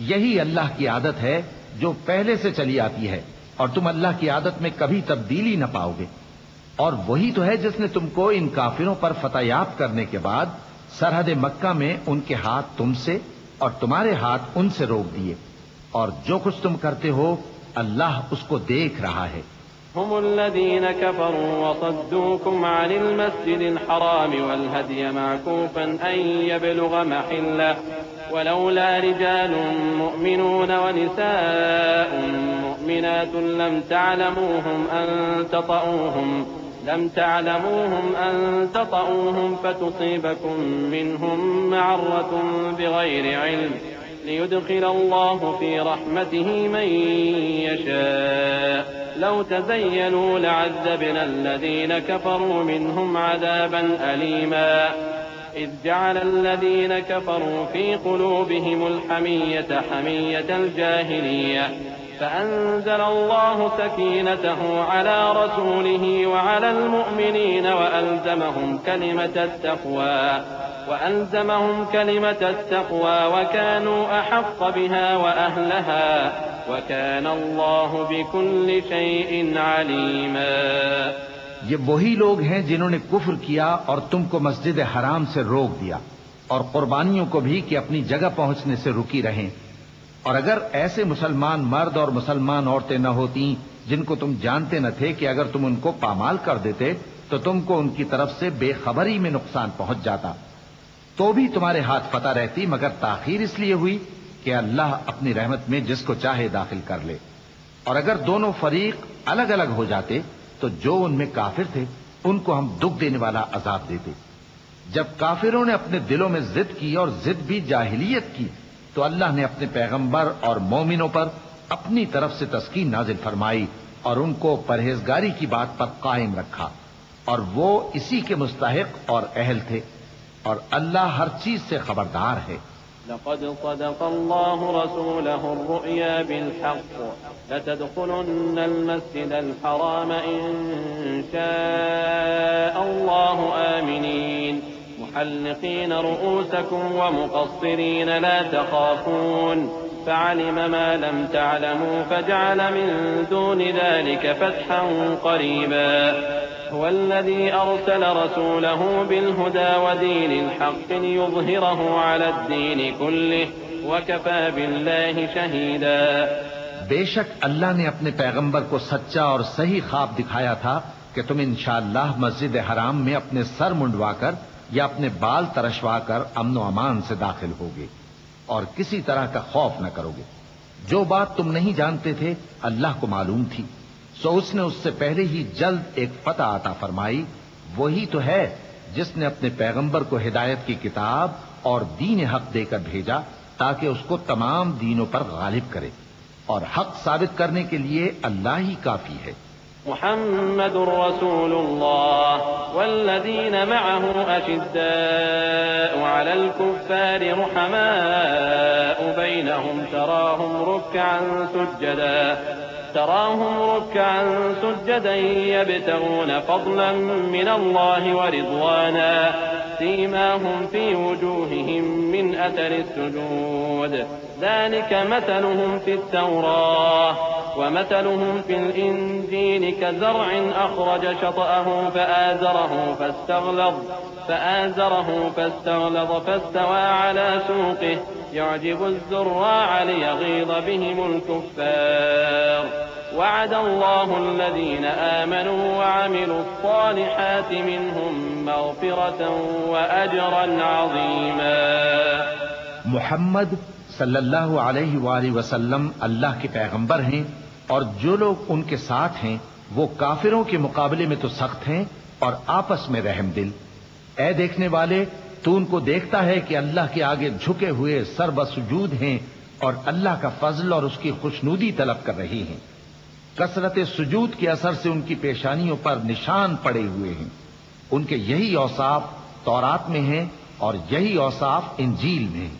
یہی اللہ کی عادت ہے جو پہلے سے چلی آتی ہے، اور تم اللہ کی عادت میں کبھی تبدیلی نہ پاؤ گے. اور وہی تو ہے جس نے تم کو ان کافروں پر فتح یاب کرنے کے بعد سرحد مکہ میں ان کے ہاتھ تم سے اور تمہارے ہاتھ ان سے روک دیے، اور جو کچھ تم کرتے ہو اللہ اس کو دیکھ رہا ہے. هم الذين كفروا وصدوكم عن المسجد الحرام والهدي معكوفا أن يبلغ محله ولولا رجال مؤمنون ونساء مؤمنات لم تعلموهم أن تطؤوهم فتصيبكم منهم معرة بغير علم ليدخل الله في رحمته من يشاء لو تزينوا لعذبنا الذين كفروا منهم عذابا أليما إذ جعل الذين كفروا في قلوبهم الحمية حمية الجاهلية فأنزل الله سكينته على رسوله وعلى المؤمنين وألزمهم كلمة التقوى وكانوا أحق بها وأهلها وكان الله بكل شيء عليما. یہ وہی لوگ ہیں جنہوں نے کفر کیا اور تم کو مسجد حرام سے روک دیا، اور قربانیوں کو بھی کہ اپنی جگہ پہنچنے سے رکی رہیں. اور اگر ایسے مسلمان مرد اور مسلمان عورتیں نہ ہوتی جن کو تم جانتے نہ تھے کہ اگر تم ان کو پامال کر دیتے تو تم کو ان کی طرف سے بے خبری میں نقصان پہنچ جاتا، تو بھی تمہارے ہاتھ فتح رہتی، مگر تاخیر اس لیے ہوئی کہ اللہ اپنی رحمت میں جس کو چاہے داخل کر لے. اور اگر دونوں فریق الگ الگ ہو جاتے تو جو ان میں کافر تھے ان کو ہم دکھ دینے والا عذاب دیتے. جب کافروں نے اپنے دلوں میں ضد کی اور ضد بھی جاہلیت کی تو اللہ نے اپنے پیغمبر اور مومنوں پر اپنی طرف سے تسکین نازل فرمائی اور ان کو پرہیزگاری کی بات پر قائم رکھا، اور وہ اسی کے مستحق اور اہل تھے، اور اللہ ہر چیز سے خبردار ہے. لقد صدق الله رسوله الرؤيا بالحق لتدخلن المسجد الحرام إن شاء الله آمنين محلقين رؤوسكم ومقصرين لا تخافون فعلم ما لم تعلموا فجعل من دون ذلك فتحا قريبا. هو الذي أرسل رسوله بالهدى ودين الحق ليظهره على الدين كله وكفى بالله شهيدا. بے شک اللہ نے اپنے پیغمبر کو سچا اور صحیح خواب دکھایا تھا کہ تم انشاءاللہ مسجد حرام میں اپنے سر منڈوا کر یا اپنے بال ترشوا کر امن و امان سے داخل ہوگے اور کسی طرح کا خوف نہ کرو گے. جو بات تم نہیں جانتے تھے اللہ کو معلوم تھی، سو اس نے اس سے پہلے ہی جلد ایک فتح عطا فرمائی. وہی تو ہے جس نے اپنے پیغمبر کو ہدایت کی کتاب اور دین حق دے کر بھیجا تاکہ اس کو تمام دینوں پر غالب کرے، اور حق ثابت کرنے کے لیے اللہ ہی کافی ہے. محمد رسول الله والذين معه أشداء على الكفار رحماء بينهم تراهم ركعا سجدا يبتغون فضلا من الله ورضوانا سيماهم في وجوههم من أثر السجود ذلك مثلهم في التوراة ومثلهم في الإنجيل كزرع أخرج شطأه فآزره فاستغلظ فاستوى على سوقه يعجب الزراع ليغيظ بهم الكفار وعد الله الذين آمنوا وعملوا الصالحات منهم مغفرة وأجرا عظيما. محمد صلی اللہ علیہ وآلہ وسلم اللہ کے پیغمبر ہیں، اور جو لوگ ان کے ساتھ ہیں وہ کافروں کے مقابلے میں تو سخت ہیں اور آپس میں رحم دل۔ اے دیکھنے والے، تو ان کو دیکھتا ہے کہ اللہ کے آگے جھکے ہوئے سر بسجود ہیں اور اللہ کا فضل اور اس کی خوشنودی طلب کر رہی ہیں۔ کثرت سجود کے اثر سے ان کی پیشانیوں پر نشان پڑے ہوئے ہیں۔ ان کے یہی اوصاف تورات میں ہیں اور یہی اوصاف انجیل میں ہیں۔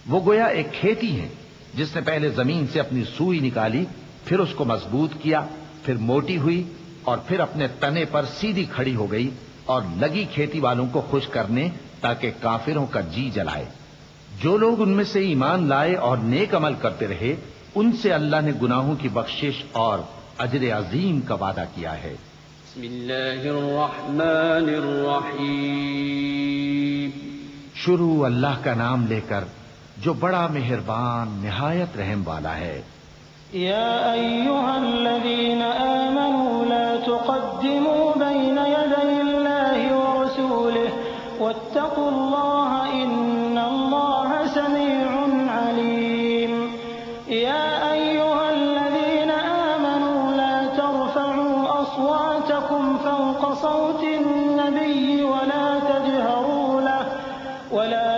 وہ گویا ایک کھیتی ہے جس نے پہلے زمین سے اپنی سوئی نکالی، پھر اس کو مضبوط کیا، پھر موٹی ہوئی اور پھر اپنے تنے پر سیدھی کھڑی ہو گئی اور لگی کھیتی والوں کو خوش کرنے تاکہ کافروں کا جی جلائے۔ جو لوگ ان میں سے ایمان لائے اور نیک عمل کرتے رہے، ان سے اللہ نے گناہوں کی بخشش اور اجر عظیم کا وعدہ کیا ہے۔ بسم اللہ الرحمن الرحیم۔ شروع اللہ کا نام لے کر جو بڑا مہربان نہایت رحم والا ہے۔ یا ایھا الذین آمنوا لا تقدموا بین یدی اللہ ورسولہ واتقوا اللہ ان اللہ سمیع علیم۔ یا ایھا الذین آمنوا لا ترفعوا اصواتکم فوق صوت النبی ولا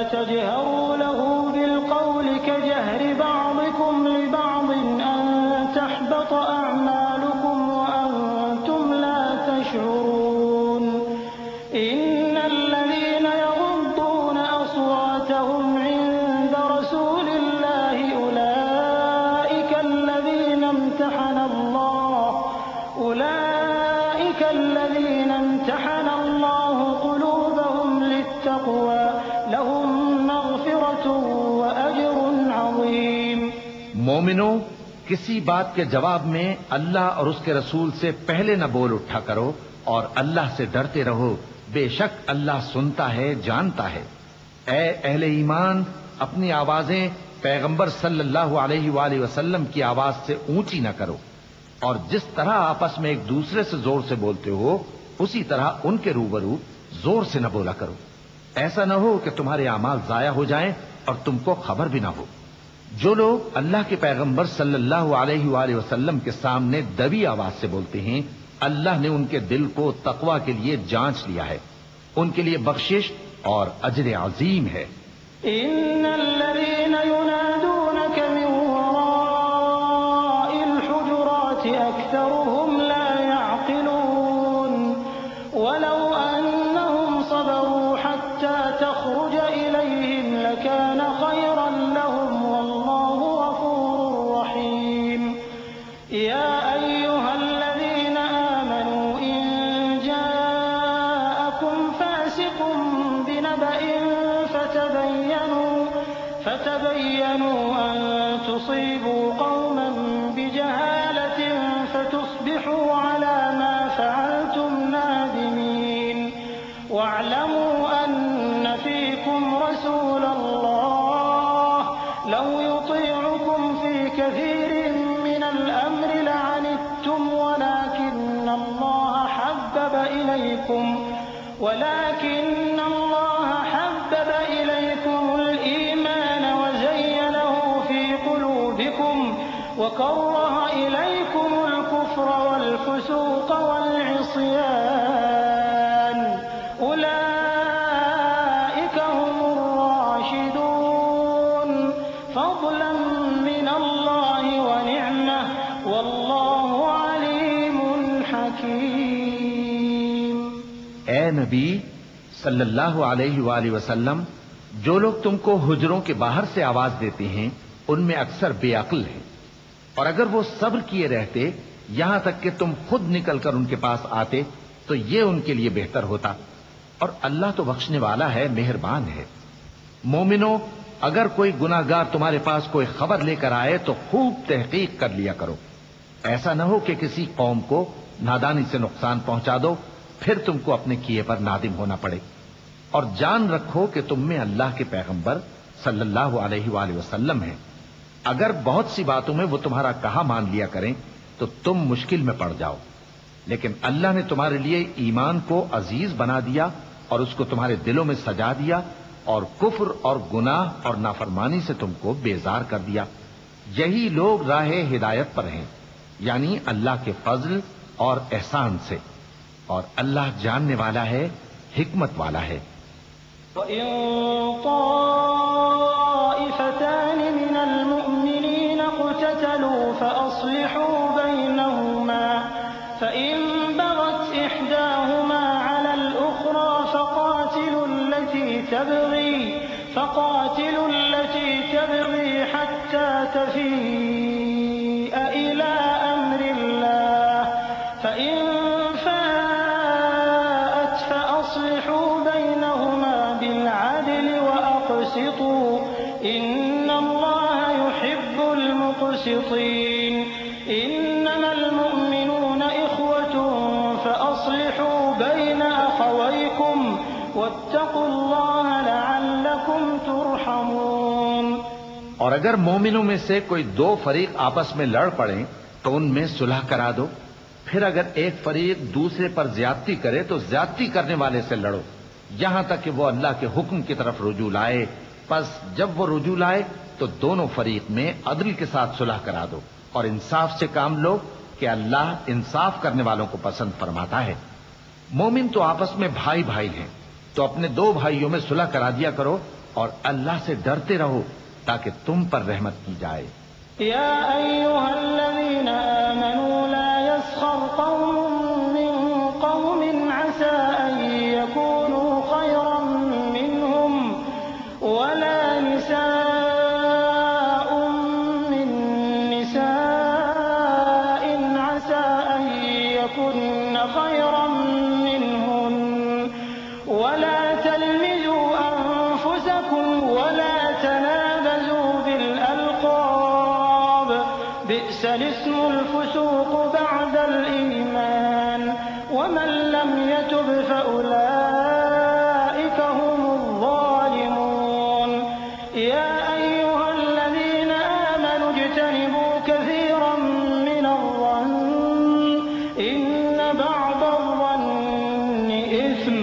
تجهروا له بالقول كجهر بعضكم لبعض أن تحبط أعمالكم وأنتم لا تشعرون إن الذين يغضون أصواتهم عند رسول الله أولئك الذين امتحن الله قلوبهم للتقوى لهم مغفرة وأجر عظيم۔ مومنو، کسی بات کے جواب میں اللہ اور اس کے رسول سے پہلے نہ بول اٹھا کرو اور اللہ سے ڈرتے رہو، بے شک اللہ سنتا ہے، جانتا ہے۔ اے اہل ایمان، اپنی آوازیں پیغمبر صلی اللہ علیہ وآلہ وسلم کی آواز سے اونچی نہ کرو، اور جس طرح آپس میں ایک دوسرے سے زور سے بولتے ہو اسی طرح ان کے روبرو زور سے نہ بولا کرو، ایسا نہ ہو کہ تمہارے اعمال ضائع ہو جائیں اور تم کو خبر بھی نہ ہو۔ جو لوگ اللہ کے پیغمبر صلی اللہ علیہ وآلہ وسلم کے سامنے دبی آواز سے بولتے ہیں، اللہ نے ان کے دل کو تقوی کے لیے جانچ لیا ہے، ان کے لیے بخشش اور اجر عظیم ہے۔ ان الذين ينادونك من وراء الحجرات اكثرهم لا يعقلون ولو انهم صبروا حتى تخرج اليهم لكان خيرا لهم والله غفور رحيم۔ يا ايها الذين آمنوا ان جاءكم فاسق بنبأ فتبينوا أن تصيبوا قوما بجهالة فتصبحوا على ما فعلتم نادمين۔ واعلموا أن فيكم رسول الله لو يطيعكم في كثير من الأمر لعنتم ولكن الله حبب إليكم الإيمان وزينه في قلوبكم وكره إليكم الكفر والفسوق والعصيان أولئك هم الراشدون فضلا من الله ونعمة والله عليم حكيم۔ اے نبی صلی اللہ علیہ وآلہ وسلم، جو لوگ تم کو حجروں کے باہر سے آواز دیتے ہیں ان میں اکثر بے عقل ہیں، اور اگر وہ صبر کیے رہتے یہاں تک کہ تم خود نکل کر ان کے پاس آتے تو یہ ان کے لیے بہتر ہوتا، اور اللہ تو بخشنے والا ہے، مہربان ہے۔ مومنو، اگر کوئی گناہگار تمہارے پاس کوئی خبر لے کر آئے تو خوب تحقیق کر لیا کرو، ایسا نہ ہو کہ کسی قوم کو نادانی سے نقصان پہنچا دو پھر تم کو اپنے کیے پر نادم ہونا پڑے۔ اور جان رکھو کہ تم میں اللہ کے پیغمبر صلی اللہ علیہ وآلہ وسلم ہیں، اگر بہت سی باتوں میں وہ تمہارا کہا مان لیا کریں تو تم مشکل میں پڑ جاؤ، لیکن اللہ نے تمہارے لیے ایمان کو عزیز بنا دیا اور اس کو تمہارے دلوں میں سجا دیا، اور کفر اور گناہ اور نافرمانی سے تم کو بیزار کر دیا۔ یہی لوگ راہ ہدایت پر ہیں، یعنی اللہ کے فضل اور احسان سے۔ اور اللہ جاننے والا ہے، حکمت والا ہے۔ وَإِن طَائِفَتَانِ مِنَ الْمُؤْمِنِينَ اقْتَتَلُوا فَأَصْلِحُوا بَيْنَهُمَا فَإِن بَغَتْ إِحْدَاهُمَا عَلَى الْأُخْرَى فَقَاتِلُوا الَّتِي تَبْغِي حَتَّى تَفِيءَ إِلَى أَمْرِ اللَّهِ فَإِن فَاءَتْ فَأَصْلِحُوا بَيْنَهُمَا بِالْعَدْلِ وَأَقْسِطُوا إِنَّ اللَّهَ يُحِبُّ الْمُقْسِطِينَ إِنَّمَا الْمُؤْمِنُونَ إِخْوَةٌ فَأَصْلِحُوا بَيْنَ أَخَوَيْكُمْ وَاتَّقُوا اللَّهَ لَعَلَّكُمْ تُرْحَمُونَ۔ اور اگر مومنوں میں سے کوئی دو فریق آپس میں لڑ پڑیں تو ان میں صلح کرا دو، پھر اگر ایک فریق دوسرے پر زیادتی کرے تو زیادتی کرنے والے سے لڑو یہاں تک کہ وہ اللہ کے حکم کی طرف رجوع لائے۔ پس جب وہ رجوع لائے تو دونوں فریق میں عدل کے ساتھ صلح کرا دو اور انصاف سے کام لو کہ اللہ انصاف کرنے والوں کو پسند فرماتا ہے۔ مومن تو آپس میں بھائی بھائی ہیں، تو اپنے دو بھائیوں میں صلح کرا دیا کرو اور اللہ سے ڈرتے رہو تاکہ تم پر رحمت کی جائے۔ یا ایھا الذین آمنوا لا یسخر قوم من قوم عسى ان یکونوا خیرا منهم ولا نساء من نساء عسى ان یکن خیرا منهن ولا تلمزوا انفسکم ولا تنابزوا بالألقاب بئس الاسم الفسوق بعد الإيمان ومن لم يتب فأولئك هم الظالمون يا أيها الذين آمنوا اجتنبوا كثيرا من الظن إن بعض الظن إثم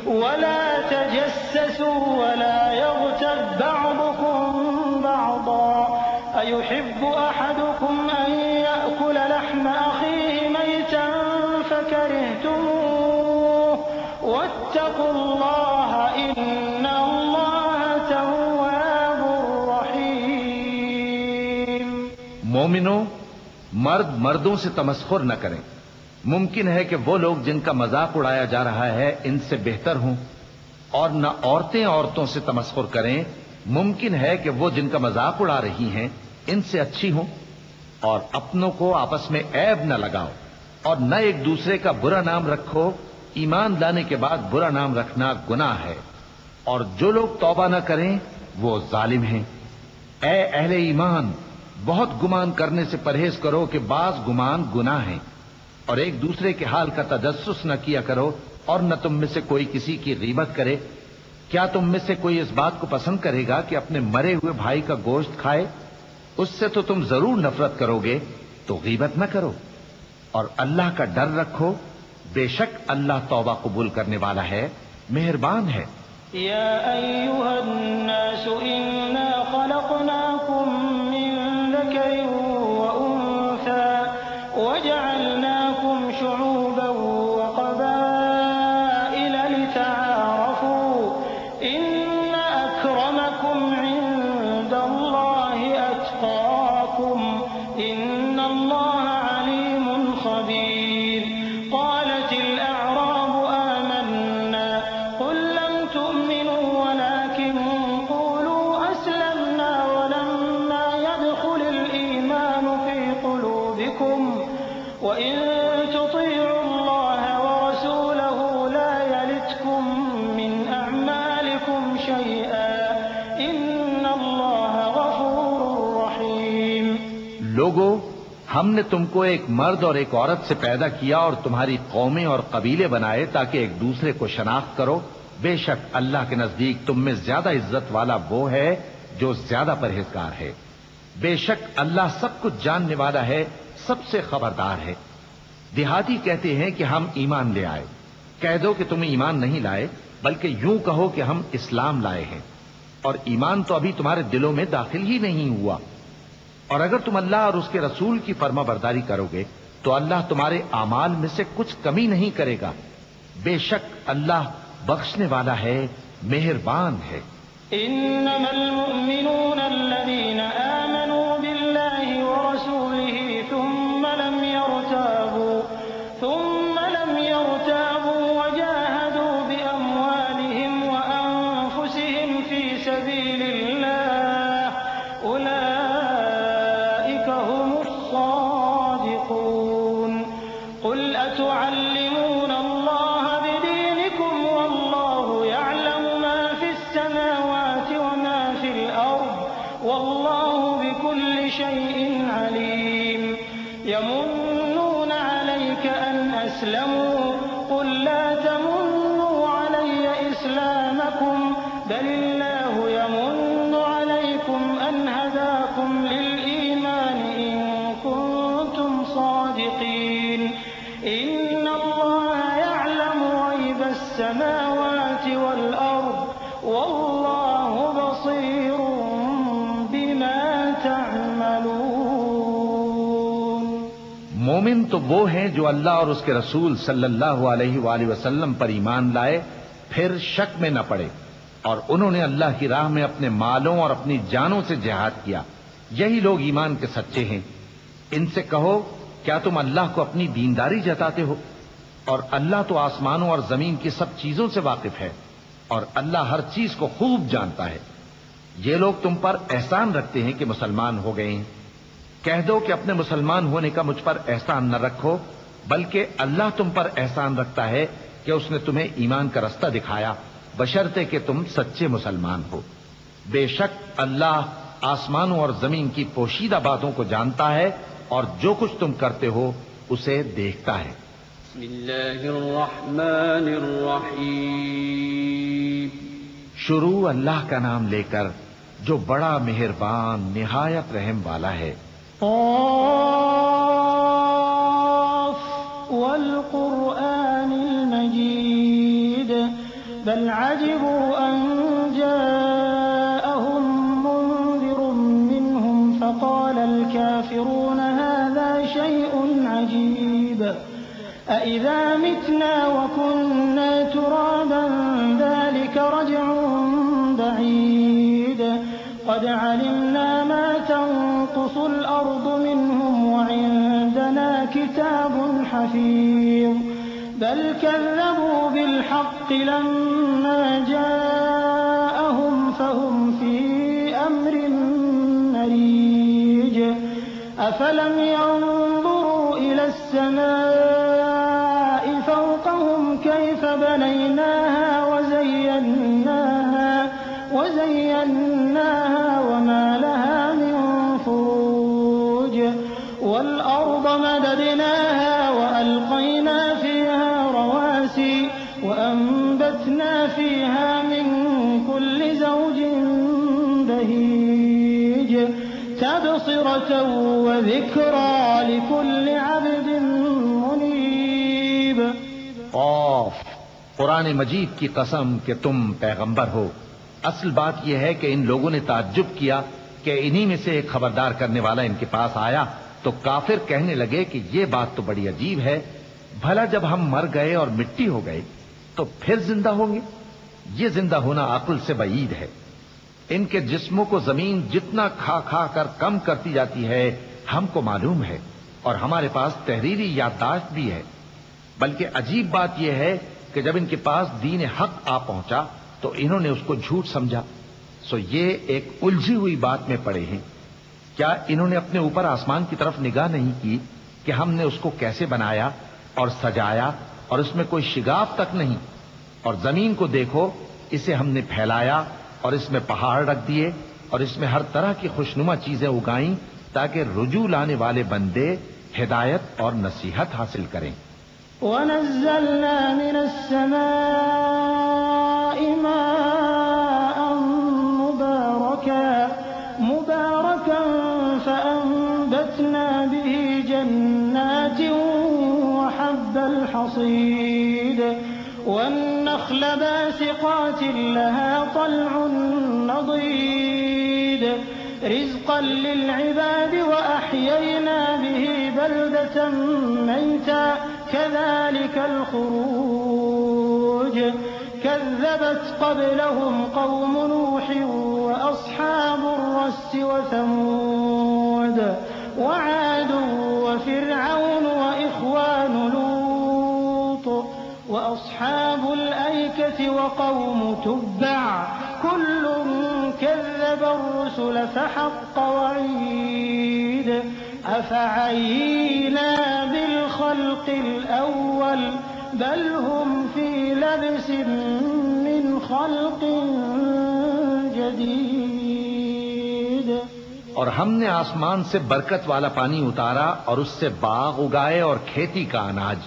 ولا تجسسوا ولا يغتب بعضكم بعضا أيحب أحدكم أن يأكل لحم أخيه ميتا فكرهتموه واتقوا الله إن الله تواب رحيم۔ مومنوں، مرد مردوں سے تمسخر نہ کریں۔ ممکن ہے کہ وہ لوگ جن کا مذاق اڑایا جا رہا ہے ان سے بہتر ہوں، اور نہ عورتیں عورتوں سے تمسخر کریں۔ ممکن ہے کہ وہ جن کا مذاق اڑا رہی ہیں ان سے اچھی ہوں۔ اور اپنوں کو آپس میں عیب نہ لگاؤ اور نہ ایک دوسرے کا برا نام رکھو۔ ایمان لانے کے بعد برا نام رکھنا گناہ ہے، اور جو لوگ توبہ نہ کریں وہ ظالم ہیں۔ اے اہل ایمان، بہت گمان کرنے سے پرہیز کرو کہ بعض گمان گناہ ہیں، اور ایک دوسرے کے حال کا تجسس نہ کیا کرو، اور نہ تم میں سے کوئی کسی کی غیبت کرے۔ کیا تم میں سے کوئی اس بات کو پسند کرے گا کہ اپنے مرے ہوئے بھائی کا گوشت کھائے؟ اس سے تو تم ضرور نفرت کرو گے، تو غیبت نہ کرو، اور اللہ کا ڈر رکھو، بے شک اللہ توبہ قبول کرنے والا ہے، مہربان ہے۔ یا ایھا الناس انا خلقناکم من ذکر وانثى وجعلناکم شعوبا وقبائل لتعارفوا ان اکرمکم عند اللہ اتقاکم ان اللہ علیم خبیر۔ قالت الاعراب آمنا قل لم تؤمنوا ولكن قولوا اسلمنا ولما يدخل الايمان في قلوبكم وإن تطيعوا الله ورسوله لا يلتكم من أعمالكم شيئا إن الله غفور رحيم۔ لوگو، ہم نے تم کو ایک مرد اور ایک عورت سے پیدا کیا اور تمہاری قومیں اور قبیلے بنائے تاکہ ایک دوسرے کو شناخت کرو۔ بے شک اللہ کے نزدیک تم میں زیادہ عزت والا وہ ہے جو زیادہ پرہیزگار ہے۔ بے شک اللہ سب کچھ جاننے والا ہے، سب سے خبردار ہے۔ دیہاتی کہتے ہیں کہ ہم ایمان لے آئے۔ کہہ دو کہ تم ایمان نہیں لائے، بلکہ یوں کہو کہ ہم اسلام لائے ہیں، اور ایمان تو ابھی تمہارے دلوں میں داخل ہی نہیں ہوا۔ اور اگر تم اللہ اور اس کے رسول کی فرما برداری کرو گے تو اللہ تمہارے اعمال میں سے کچھ کمی نہیں کرے گا، بے شک اللہ بخشنے والا ہے، مہربان ہے۔ إنما المؤمنون الذين آمنوا بالله ورسوله ثم لم يرتابوا وجاهدوا بأموالهم وأنفسهم في سبيل الله أولئك هم الصادقون قل أتعلمون الله بدينكم والله يعلم ما في السماوات وما في الأرض والله بكل شيء عليم يمنون عليك أن أسلموا قل لا تمنوا علي إسلامكم بل الله يمن عليكم أن هداكم للإيمان إن كنتم صادقين إن الله يعلم غيب السماوات والأرض والله بصير بما تعملون۔ مومن تو وہ ہیں جو اللہ اور اس کے رسول صلی اللہ علیہ وآلہ وسلم پر ایمان لائے، پھر شک میں نہ پڑے، اور انہوں نے اللہ کی راہ میں اپنے مالوں اور اپنی جانوں سے جہاد کیا، یہی لوگ ایمان کے سچے ہیں۔ ان سے کہو کیا تم اللہ کو اپنی دینداری جتاتے ہو؟ اور اللہ تو آسمانوں اور زمین کی سب چیزوں سے واقف ہے، اور اللہ ہر چیز کو خوب جانتا ہے۔ یہ لوگ تم پر احسان رکھتے ہیں کہ مسلمان ہو گئے ہیں، کہہ دو کہ اپنے مسلمان ہونے کا مجھ پر احسان نہ رکھو، بلکہ اللہ تم پر احسان رکھتا ہے کہ اس نے تمہیں ایمان کا رستہ دکھایا، بشرطے کہ تم سچے مسلمان ہو۔ بے شک اللہ آسمانوں اور زمین کی پوشیدہ باتوں کو جانتا ہے، اور جو کچھ تم کرتے ہو اسے دیکھتا ہے۔ بسم اللہ الرحمن الرحیم۔ شروع اللہ کا نام لے کر جو بڑا مہربان نہایت رحم والا ہے۔ قاف والقرآن المجید بل عجبوا أن جاءهم منذر منهم فقال الكافرون هذا شيء عجيب أإذا متنا وكنا ترابا ذلك رجع بعيد قد علمنا ما تنقص الأرض منهم وعندنا كتاب حفيظ بل كذبوا بالحق لما جاءهم فهم في أمر مريج أفلم ينظروا إلى السماء فوقهم كيف بنيناها وزيناها وما لها من فروج والأرض مددناها وألقينا فيها رواسي وأنبتنا فيها من كل زوج بهيج تبصرة وذكرى لكل عبد منيب۔ قاف، قرآن مجید کی قسم کہ تم پیغمبر ہو۔ اصل بات یہ ہے کہ ان لوگوں نے تعجب کیا کہ انہی میں سے ایک خبردار کرنے والا ان کے پاس آیا تو کافر کہنے لگے کہ یہ بات تو بڑی عجیب ہے، بھلا جب ہم مر گئے اور مٹی ہو گئے تو پھر زندہ ہوں گے؟ یہ زندہ ہونا عقل سے بعید ہے۔ ان کے جسموں کو زمین جتنا کھا کھا کر کم کرتی جاتی ہے ہم کو معلوم ہے، اور ہمارے پاس تحریری یادداشت بھی ہے۔ بلکہ عجیب بات یہ ہے کہ جب ان کے پاس دین حق آ پہنچا تو انہوں نے اس کو جھوٹ سمجھا، سو یہ ایک الجھی ہوئی بات میں پڑے ہیں۔ کیا انہوں نے اپنے اوپر آسمان کی طرف نگاہ نہیں کی کہ ہم نے اس کو کیسے بنایا اور سجایا اور اس میں کوئی شگاف تک نہیں؟ اور زمین کو دیکھو، اسے ہم نے پھیلایا اور اس میں پہاڑ رکھ دیے اور اس میں ہر طرح کی خوشنما چیزیں اگائیں تاکہ رجوع لانے والے بندے ہدایت اور نصیحت حاصل کریں۔ وَنَزَّلْنَا مِنَ السَّمَاءِ مَاءً مُبَارَكًا فَأَنبَتْنَا بِهِ جَنَّاتٍ وَحَبَّ الْحَصِيدِ وَالنَّخْلَ بَاسِقَاتٍ لَهَا طَلْعٌ نَضِيدٌ رِزْقًا لِلْعِبَادِ وَأَحْيَيْنَا بِهِ بَلْدَةً مَيْتًا كَذَلِكَ الْخُرُوجُ۔ كذبت قبلهم قوم نوح وأصحاب الرس وثمود وعاد وفرعون وإخوان لوط وأصحاب الأيكة وقوم تبع كل كذب الرسل فحق وعيد أفعينا بالخلق الأول بل هم في لبس من خلق جديد. اور ہم نے آسمان سے برکت والا پانی اتارا اور اس سے باغ اگائے اور کھیتی کا اناج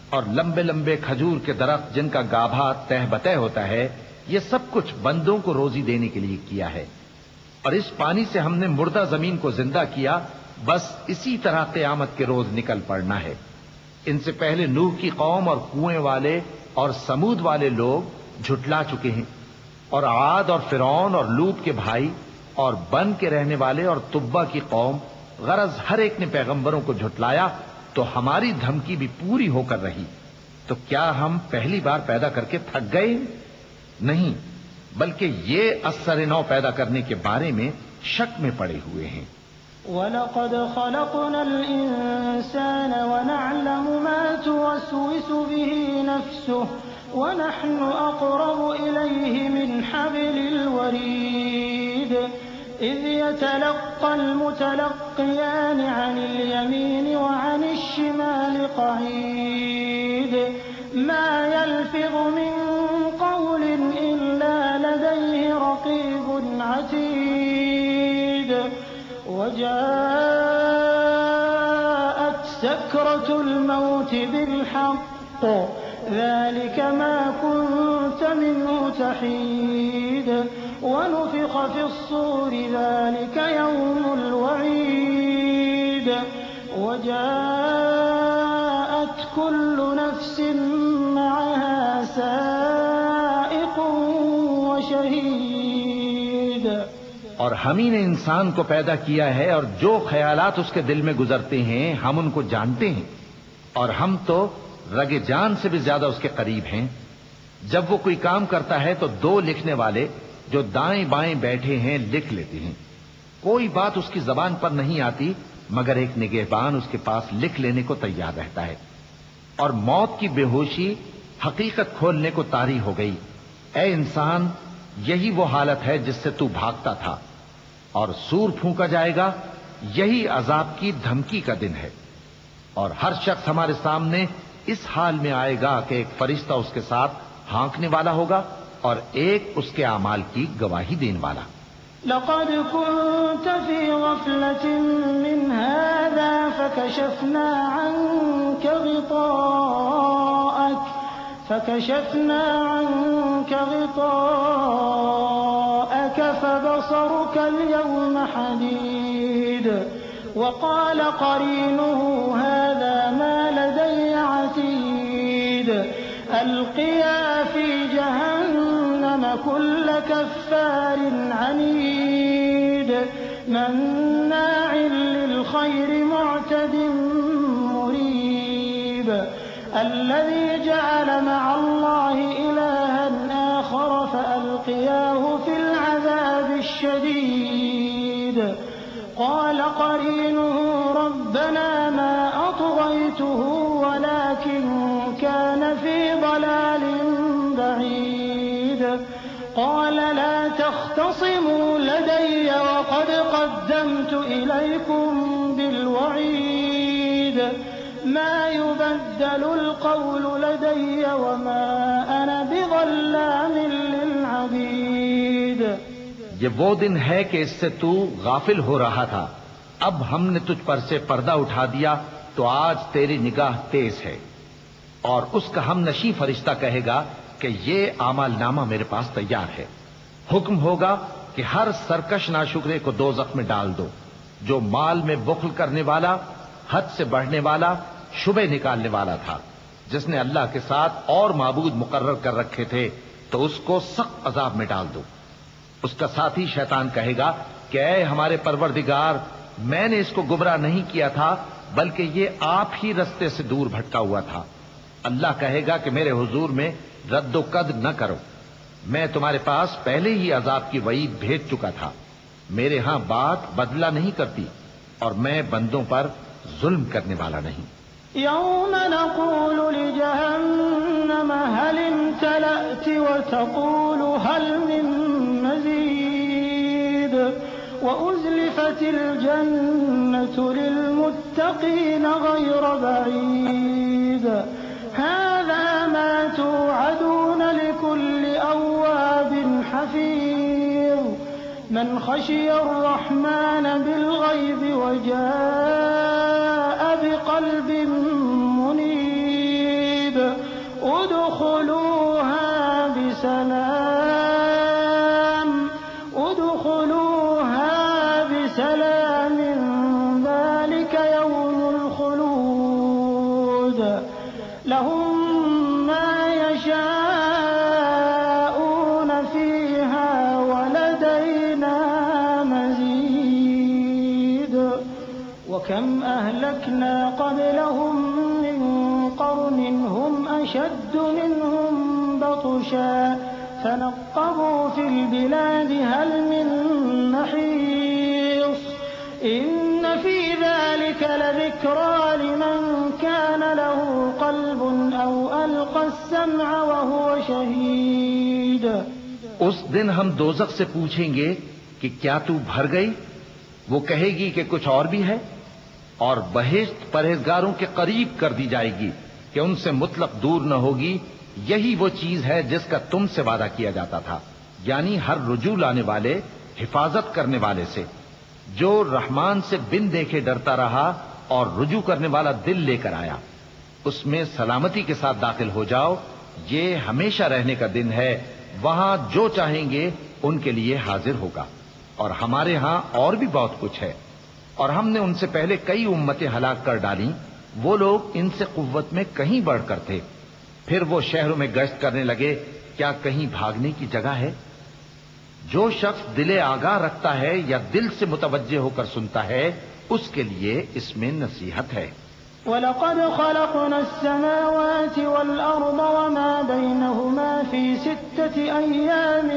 اور لمبے لمبے کھجور کے درخت جن کا گابھا تہ بتہ ہوتا ہے. یہ سب کچھ بندوں کو روزی دینے کے لیے کیا ہے. اور اس پانی سے ہم نے مردہ زمین کو زندہ کیا. بس اسی طرح قیامت کے روز نکل پڑنا ہے. ان سے پہلے نوح کی قوم اور کنویں والے اور سمود والے لوگ جھٹلا چکے ہیں. اور عاد اور فرعون اور لوط کے بھائی اور بن کے رہنے والے اور تبا کی قوم، غرض ہر ایک نے پیغمبروں کو جھٹلایا تو ہماری دھمکی بھی پوری ہو کر رہی. تو کیا ہم پہلی بار پیدا کر کے تھک گئے؟ نہیں، بلکہ یہ اثر نو پیدا کرنے کے بارے میں شک میں پڑے ہوئے ہیں. وَلَقَدْ خَلَقْنَا الْإِنسَانَ وَنَعْلَمُ مَا تُوَسْوِسُ بِهِ نَفْسُهُ وَنَحْنُ أَقْرَبُ إِلَيْهِ مِنْ حَبْلِ الْوَرِيدِ إِذْ يَتَلَقَّى الْمُتَلَقِّيَانِ عَنِ الْيَمِينِ وَعَنِ الشِّمَالِ قَعِيدٌ مَا يَلْفِظُ مِنْ قَوْلٍ إِلَّا لَدَيْهِ رَقِيبٌ عَتِيدٌ وجاءت سكرة الموت بالحق ذلك ما كنت منه تحيد ونفخ في الصور ذلك يوم الوعيد وجاءت كل نفس معها سائق وشهيد. اور ہم ہی نے انسان کو پیدا کیا ہے اور جو خیالات اس کے دل میں گزرتے ہیں ہم ان کو جانتے ہیں. اور ہم تو رگ جان سے بھی زیادہ اس کے قریب ہیں. جب وہ کوئی کام کرتا ہے تو دو لکھنے والے جو دائیں بائیں بیٹھے ہیں لکھ لیتے ہیں. کوئی بات اس کی زبان پر نہیں آتی مگر ایک نگہبان اس کے پاس لکھ لینے کو تیار رہتا ہے. اور موت کی بے ہوشی حقیقت کھولنے کو طاری ہو گئی. اے انسان، یہی وہ حالت ہے جس سے تو بھاگتا تھا. اور سور پھونکا جائے گا، یہی عذاب کی دھمکی کا دن ہے. اور ہر شخص ہمارے سامنے اس حال میں آئے گا کہ ایک فرشتہ اس کے ساتھ ہانکنے والا ہوگا اور ایک اس کے اعمال کی گواہی دینے والا. لقد كنت في غفلة من هذا فكشفنا عنك غطاءك فبصرك اليوم حديد. وقال قرينه هذا ما لدي عتيد. ألقيا في جهنم كل كفار عنيد مناع للخير معتد مريب. الذي جعل مع الله إلها آخر فألقياه في العذاب الشديد. قال قرينه ربنا ما أطغيته ولكن كان في ضلال بعيد. قال لا تختصموا لدي وقد قدمت إليكم بالوعيد. ما يبدل القول لدي وما أنا بظلام للعبيد. یہ وہ دن ہے کہ اس سے تو غافل ہو رہا تھا. اب ہم نے تجھ پر سے پردہ اٹھا دیا تو آج تیری نگاہ تیز ہے. اور اس کا ہم نشیں فرشتہ کہے گا کہ یہ اعمال نامہ میرے پاس تیار ہے. حکم ہوگا کہ ہر سرکش ناشکرے کو دوزخ میں ڈال دو. جو مال میں بخل کرنے والا، حد سے بڑھنے والا، شبہ نکالنے والا تھا، جس نے اللہ کے ساتھ اور معبود مقرر کر رکھے تھے، تو اس کو سخت عذاب میں ڈال دو. اس کا ساتھی شیطان کہے گا کہ اے ہمارے پروردگار، میں نے اس کو گمراہ نہیں کیا تھا بلکہ یہ آپ ہی رستے سے دور بھٹکا ہوا تھا. اللہ کہے گا کہ میرے حضور میں رد و قد نہ کرو. میں تمہارے پاس پہلے ہی عذاب کی وعید بھیج چکا تھا. میرے ہاں بات بدلہ نہیں کرتی اور میں بندوں پر ظلم کرنے والا نہیں. يوم نقول لجهنم هل امتلأت وتقول هل من مزيد وأزلفت الجنة للمتقين غير بعيد هذا ما توعدون لكل أواب حفيظ من خشي الرحمن بالغيب وجاء بقلب منيب ادخلوها بسلام ذلك يوم الخلود لهم ما يشاءون فيها ولدينا مزيد وكم أهلكنا قبلهم من قرن هم أشد منهم بطشا فنقبوا في البلاد هل من محيص إن في ذلك لذكرى لمن كان له قلب أو ألقى السمع وهو شهيد. اس دن ہم دوزخ سے پوچھیں گے کہ کیا تو بھر گئی؟ وہ کہے گی کہ کچھ اور بھی ہے. اور بہشت پرہیزگاروں کے قریب کر دی جائے گی کہ ان سے مطلق دور نہ ہوگی. یہی وہ چیز ہے جس کا تم سے وعدہ کیا جاتا تھا، یعنی ہر رجوع لانے والے، حفاظت کرنے والے سے. جو رحمان سے بن دیکھے ڈرتا رہا اور رجوع کرنے والا دل لے کر آیا، اس میں سلامتی کے ساتھ داخل ہو جاؤ. یہ ہمیشہ رہنے کا دن ہے، وہاں جو چاہیں گے ان کے لیے حاضر ہوگا. اور ہمارے ہاں اور بھی بہت کچھ ہے. اور ہم نے ان سے پہلے کئی امتیں ہلاک کر ڈالیں، وہ لوگ ان سے قوت میں کہیں بڑھ کر تھے. پھر وہ شہروں میں گشت کرنے لگے، کیا کہیں بھاگنے کی جگہ ہے؟ جو شخص دل آگاہ رکھتا ہے یا دل سے متوجہ ہو کر سنتا ہے، اس کے لیے اس میں نصیحت ہے. وَلَقَدْ خَلَقْنَا السَّمَاوَاتِ وَالْأَرْضَ وَمَا بَيْنَهُمَا فِي 6 أَيَّامٍ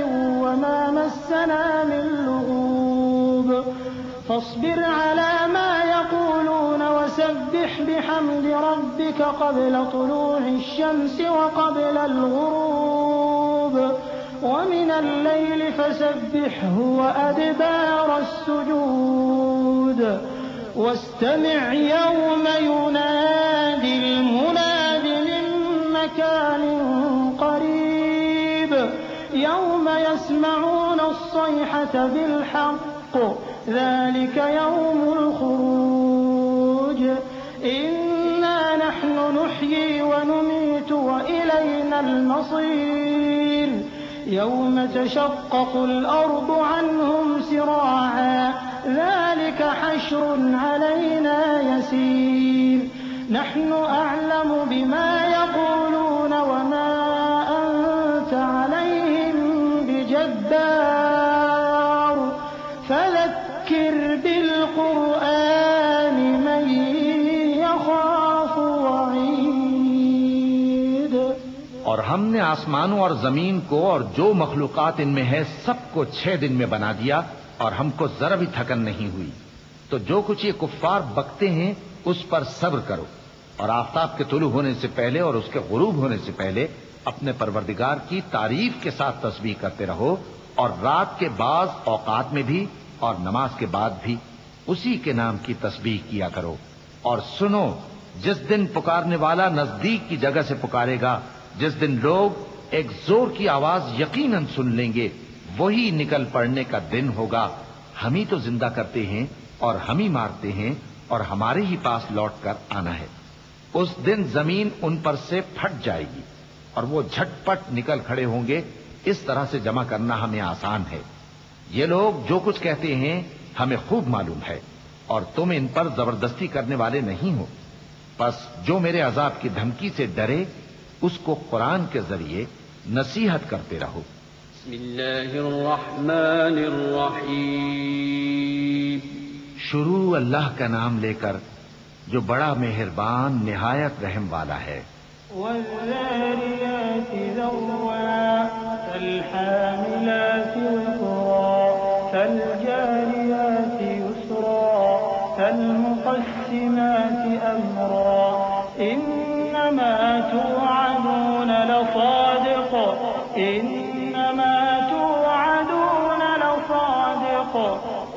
وَمَا مَسَّنَا مِن لُّغُوبٍ فاصبر على ما يقولون وسبح بحمد ربك قبل طلوع الشمس وقبل الغروب ومن الليل فسبحه وأدبار السجود واستمع يوم ينادي المناد من مكان قريب يوم يسمعون الصيحة بالحق ذلك يوم الخروج إنا نحن نحيي ونميت وإلينا المصير يوم تشقق الأرض عنهم سراعا ذلك حشر علينا يسير نحن أعلم بما يقولون وما أنت عليهم بجبار فذكر بالقرآن من يخاف وعيد. اور ہم نے آسمانوں اور زمین کو اور جو مخلوقات ان میں ہے سب کو 6 دن میں بنا دیا اور ہم کو ذرا بھی تھکن نہیں ہوئی. تو جو کچھ یہ کفار بکتے ہیں اس پر صبر کرو اور آفتاب کے طلوع ہونے سے پہلے اور اس کے غروب ہونے سے پہلے اپنے پروردگار کی تعریف کے ساتھ تسبیح کرتے رہو اور رات کے بعض اوقات میں بھی اور نماز کے بعد بھی اسی کے نام کی تسبیح کیا کرو. اور سنو، جس دن پکارنے والا نزدیک کی جگہ سے پکارے گا، جس دن لوگ ایک زور کی آواز یقیناً سن لیں گے، وہی نکل پڑنے کا دن ہوگا. ہم ہی تو زندہ کرتے ہیں اور ہم ہی مارتے ہیں اور ہمارے ہی پاس لوٹ کر آنا ہے. اس دن زمین ان پر سے پھٹ جائے گی اور وہ جھٹ پٹ نکل کھڑے ہوں گے. اس طرح سے جمع کرنا ہمیں آسان ہے. یہ لوگ جو کچھ کہتے ہیں ہمیں خوب معلوم ہے اور تم ان پر زبردستی کرنے والے نہیں ہو. پس جو میرے عذاب کی دھمکی سے ڈرے اس کو قرآن کے ذریعے نصیحت کرتے رہو. بسم اللہ الرحمن الرحیم. شروع اللہ کا نام لے کر جو بڑا مہربان نہایت رحم والا ہے. والذاريات ذروا فالحاملات وقرا فالجاريات يسرا فالمقسمات أمرا إنما توعدون لصادق إنما توعدون لصادق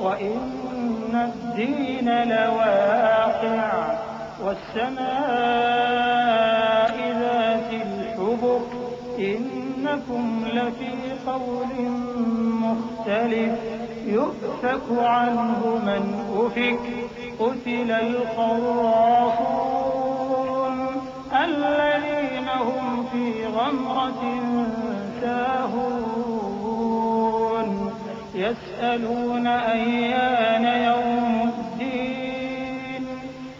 وإن الدين لواقع والسماء ذات الحبك إنكم لفي قول مختلف يؤفك عنه من أفك قتل الخراصون الذين هم في غمرة ساهون يسألون أيان يوم الدين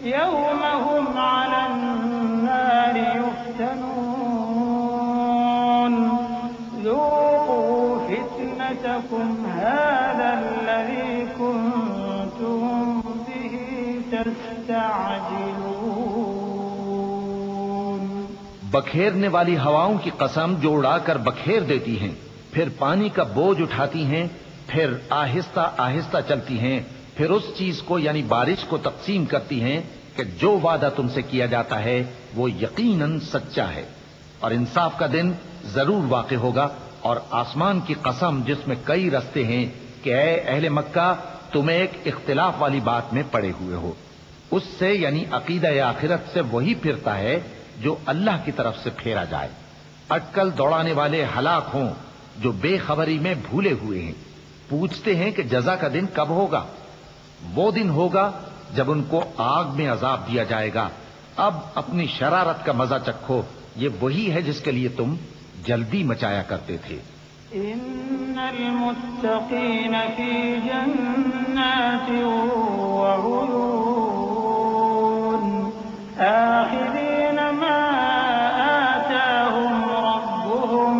يوم هم على النار يفتنون ذوقوا فتنتكم هذا الذي كنتم به تستعجلون. بکھیرنے والی ہواؤں کی قسم جو اڑا کر بکھیر دیتی ہیں، پھر پانی کا بوجھ اٹھاتی ہیں، پھر آہستہ آہستہ چلتی ہیں، پھر اس چیز کو یعنی بارش کو تقسیم کرتی ہیں کہ جو وعدہ تم سے کیا جاتا ہے وہ یقیناً سچا ہے، اور انصاف کا دن ضرور واقع ہوگا. اور آسمان کی قسم جس میں کئی رستے ہیں کہ اے اہل مکہ تم ایک اختلاف والی بات میں پڑے ہوئے ہو. اس سے یعنی عقیدہ آخرت سے وہی پھرتا ہے جو اللہ کی طرف سے پھیرا جائے. اٹکل دوڑانے والے ہلاک ہوں جو بے خبری میں بھولے ہوئے ہیں. پوچھتے ہیں کہ جزا کا دن کب ہوگا؟ وہ دن ہوگا جب ان کو آگ میں عذاب دیا جائے گا. اب اپنی شرارت کا مزہ چکھو، یہ وہی ہے جس کے لیے تم جلدی مچایا کرتے تھے. إن المتقين في جنات وعيون آخذين ما آتاهم ربهم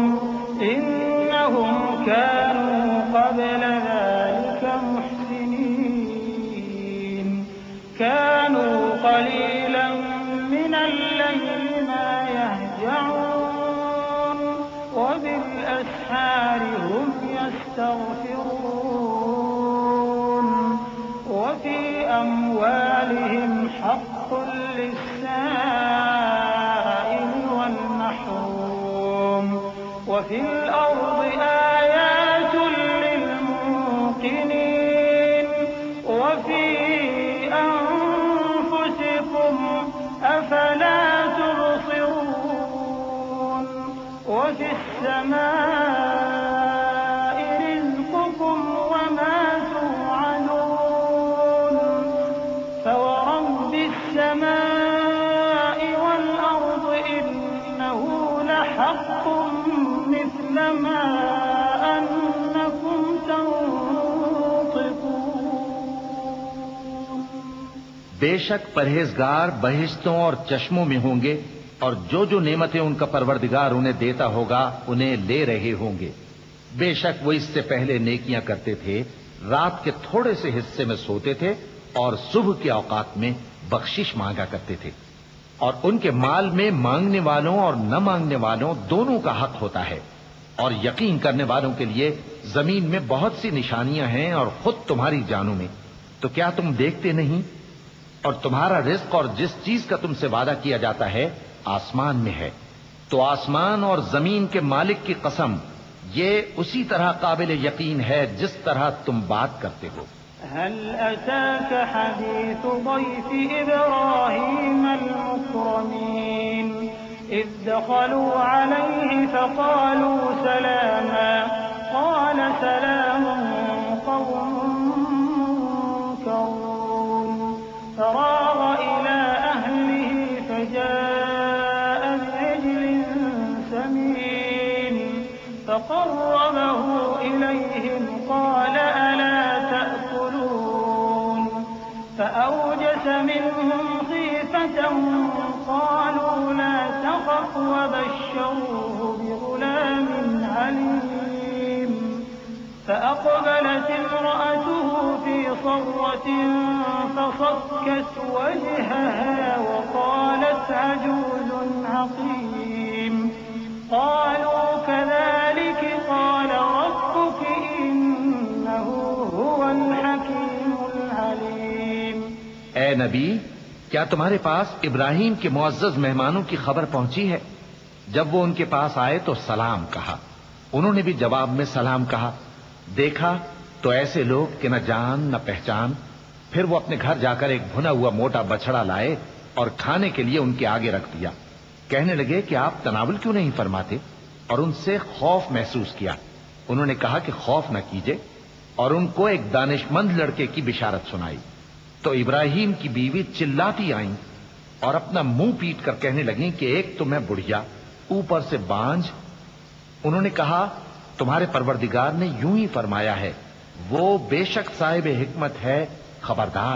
إنهم كانوا قبل ذلك محسنين كانوا قليلا من الليل ما يهجعون وبالأسحار هم يستغفرون وفي أموالهم حق للسائل والمحروم وفي الأرض آيات للموقنين وفي أنفسكم أفلا تبصرون وفي السماء رزقكم وما توعدون فورب السماء والأرض إنه لحق مثل ما أنكم تنطقون. بے شک پرہیزگار بہشتوں اور چشموں میں ہوں گے، اور جو جو نعمتیں ان کا پروردگار انہیں دیتا ہوگا انہیں لے رہے ہوں گے. بے شک وہ اس سے پہلے نیکیاں کرتے تھے، رات کے تھوڑے سے حصے میں سوتے تھے اور صبح کے اوقات میں بخشش مانگا کرتے تھے. اور ان کے مال میں مانگنے والوں اور نہ مانگنے والوں دونوں کا حق ہوتا ہے. اور یقین کرنے والوں کے لیے زمین میں بہت سی نشانیاں ہیں اور خود تمہاری جانوں میں. تو کیا تم دیکھتے نہیں؟ اور تمہارا رزق اور جس چیز کا تم سے وعدہ کیا جاتا ہے آسمان میں ہے. تو آسمان اور زمین کے مالک کی قسم، یہ اسی طرح قابل یقین ہے جس طرح تم بات کرتے ہو. هل أتاك حديث ضيف إبراهيم المكرمين إذ دخلوا عليه فقالوا سلاما قال سلام قوم منكرون فراغ إلى أهله فجاء بعجل سمين فقربه إليهم قال ألا تأكلون فأوجس منهم خيفة قالوا لا تخف وبشروه بغلام عليم فأقبلت امرأته في صرة فصكت وجهها وقالت عجوز عقيم قالوا كذلك نبی، کیا تمہارے پاس ابراہیم کے معزز مہمانوں کی خبر پہنچی ہے؟ جب وہ ان کے پاس آئے تو سلام کہا، انہوں نے بھی جواب میں سلام کہا۔ دیکھا تو ایسے لوگ کہ نہ جان نہ پہچان۔ پھر وہ اپنے گھر جا کر ایک بھنا ہوا موٹا بچڑا لائے اور کھانے کے لیے ان کے آگے رکھ دیا۔ کہنے لگے کہ آپ تناول کیوں نہیں فرماتے؟ اور ان سے خوف محسوس کیا۔ انہوں نے کہا کہ خوف نہ کیجے، اور ان کو ایک دانش مند لڑکے کی بشارت سنائی۔ تو ابراہیم کی بیوی چلاتی آئیں اور اپنا منہ پیٹ کر کہنے لگیں کہ ایک تو میں بڑھیا، اوپر سے بانجھ۔ انہوں نے کہا تمہارے پروردگار نے یوں ہی فرمایا ہے، وہ بے شک صاحب حکمت ہے، خبردار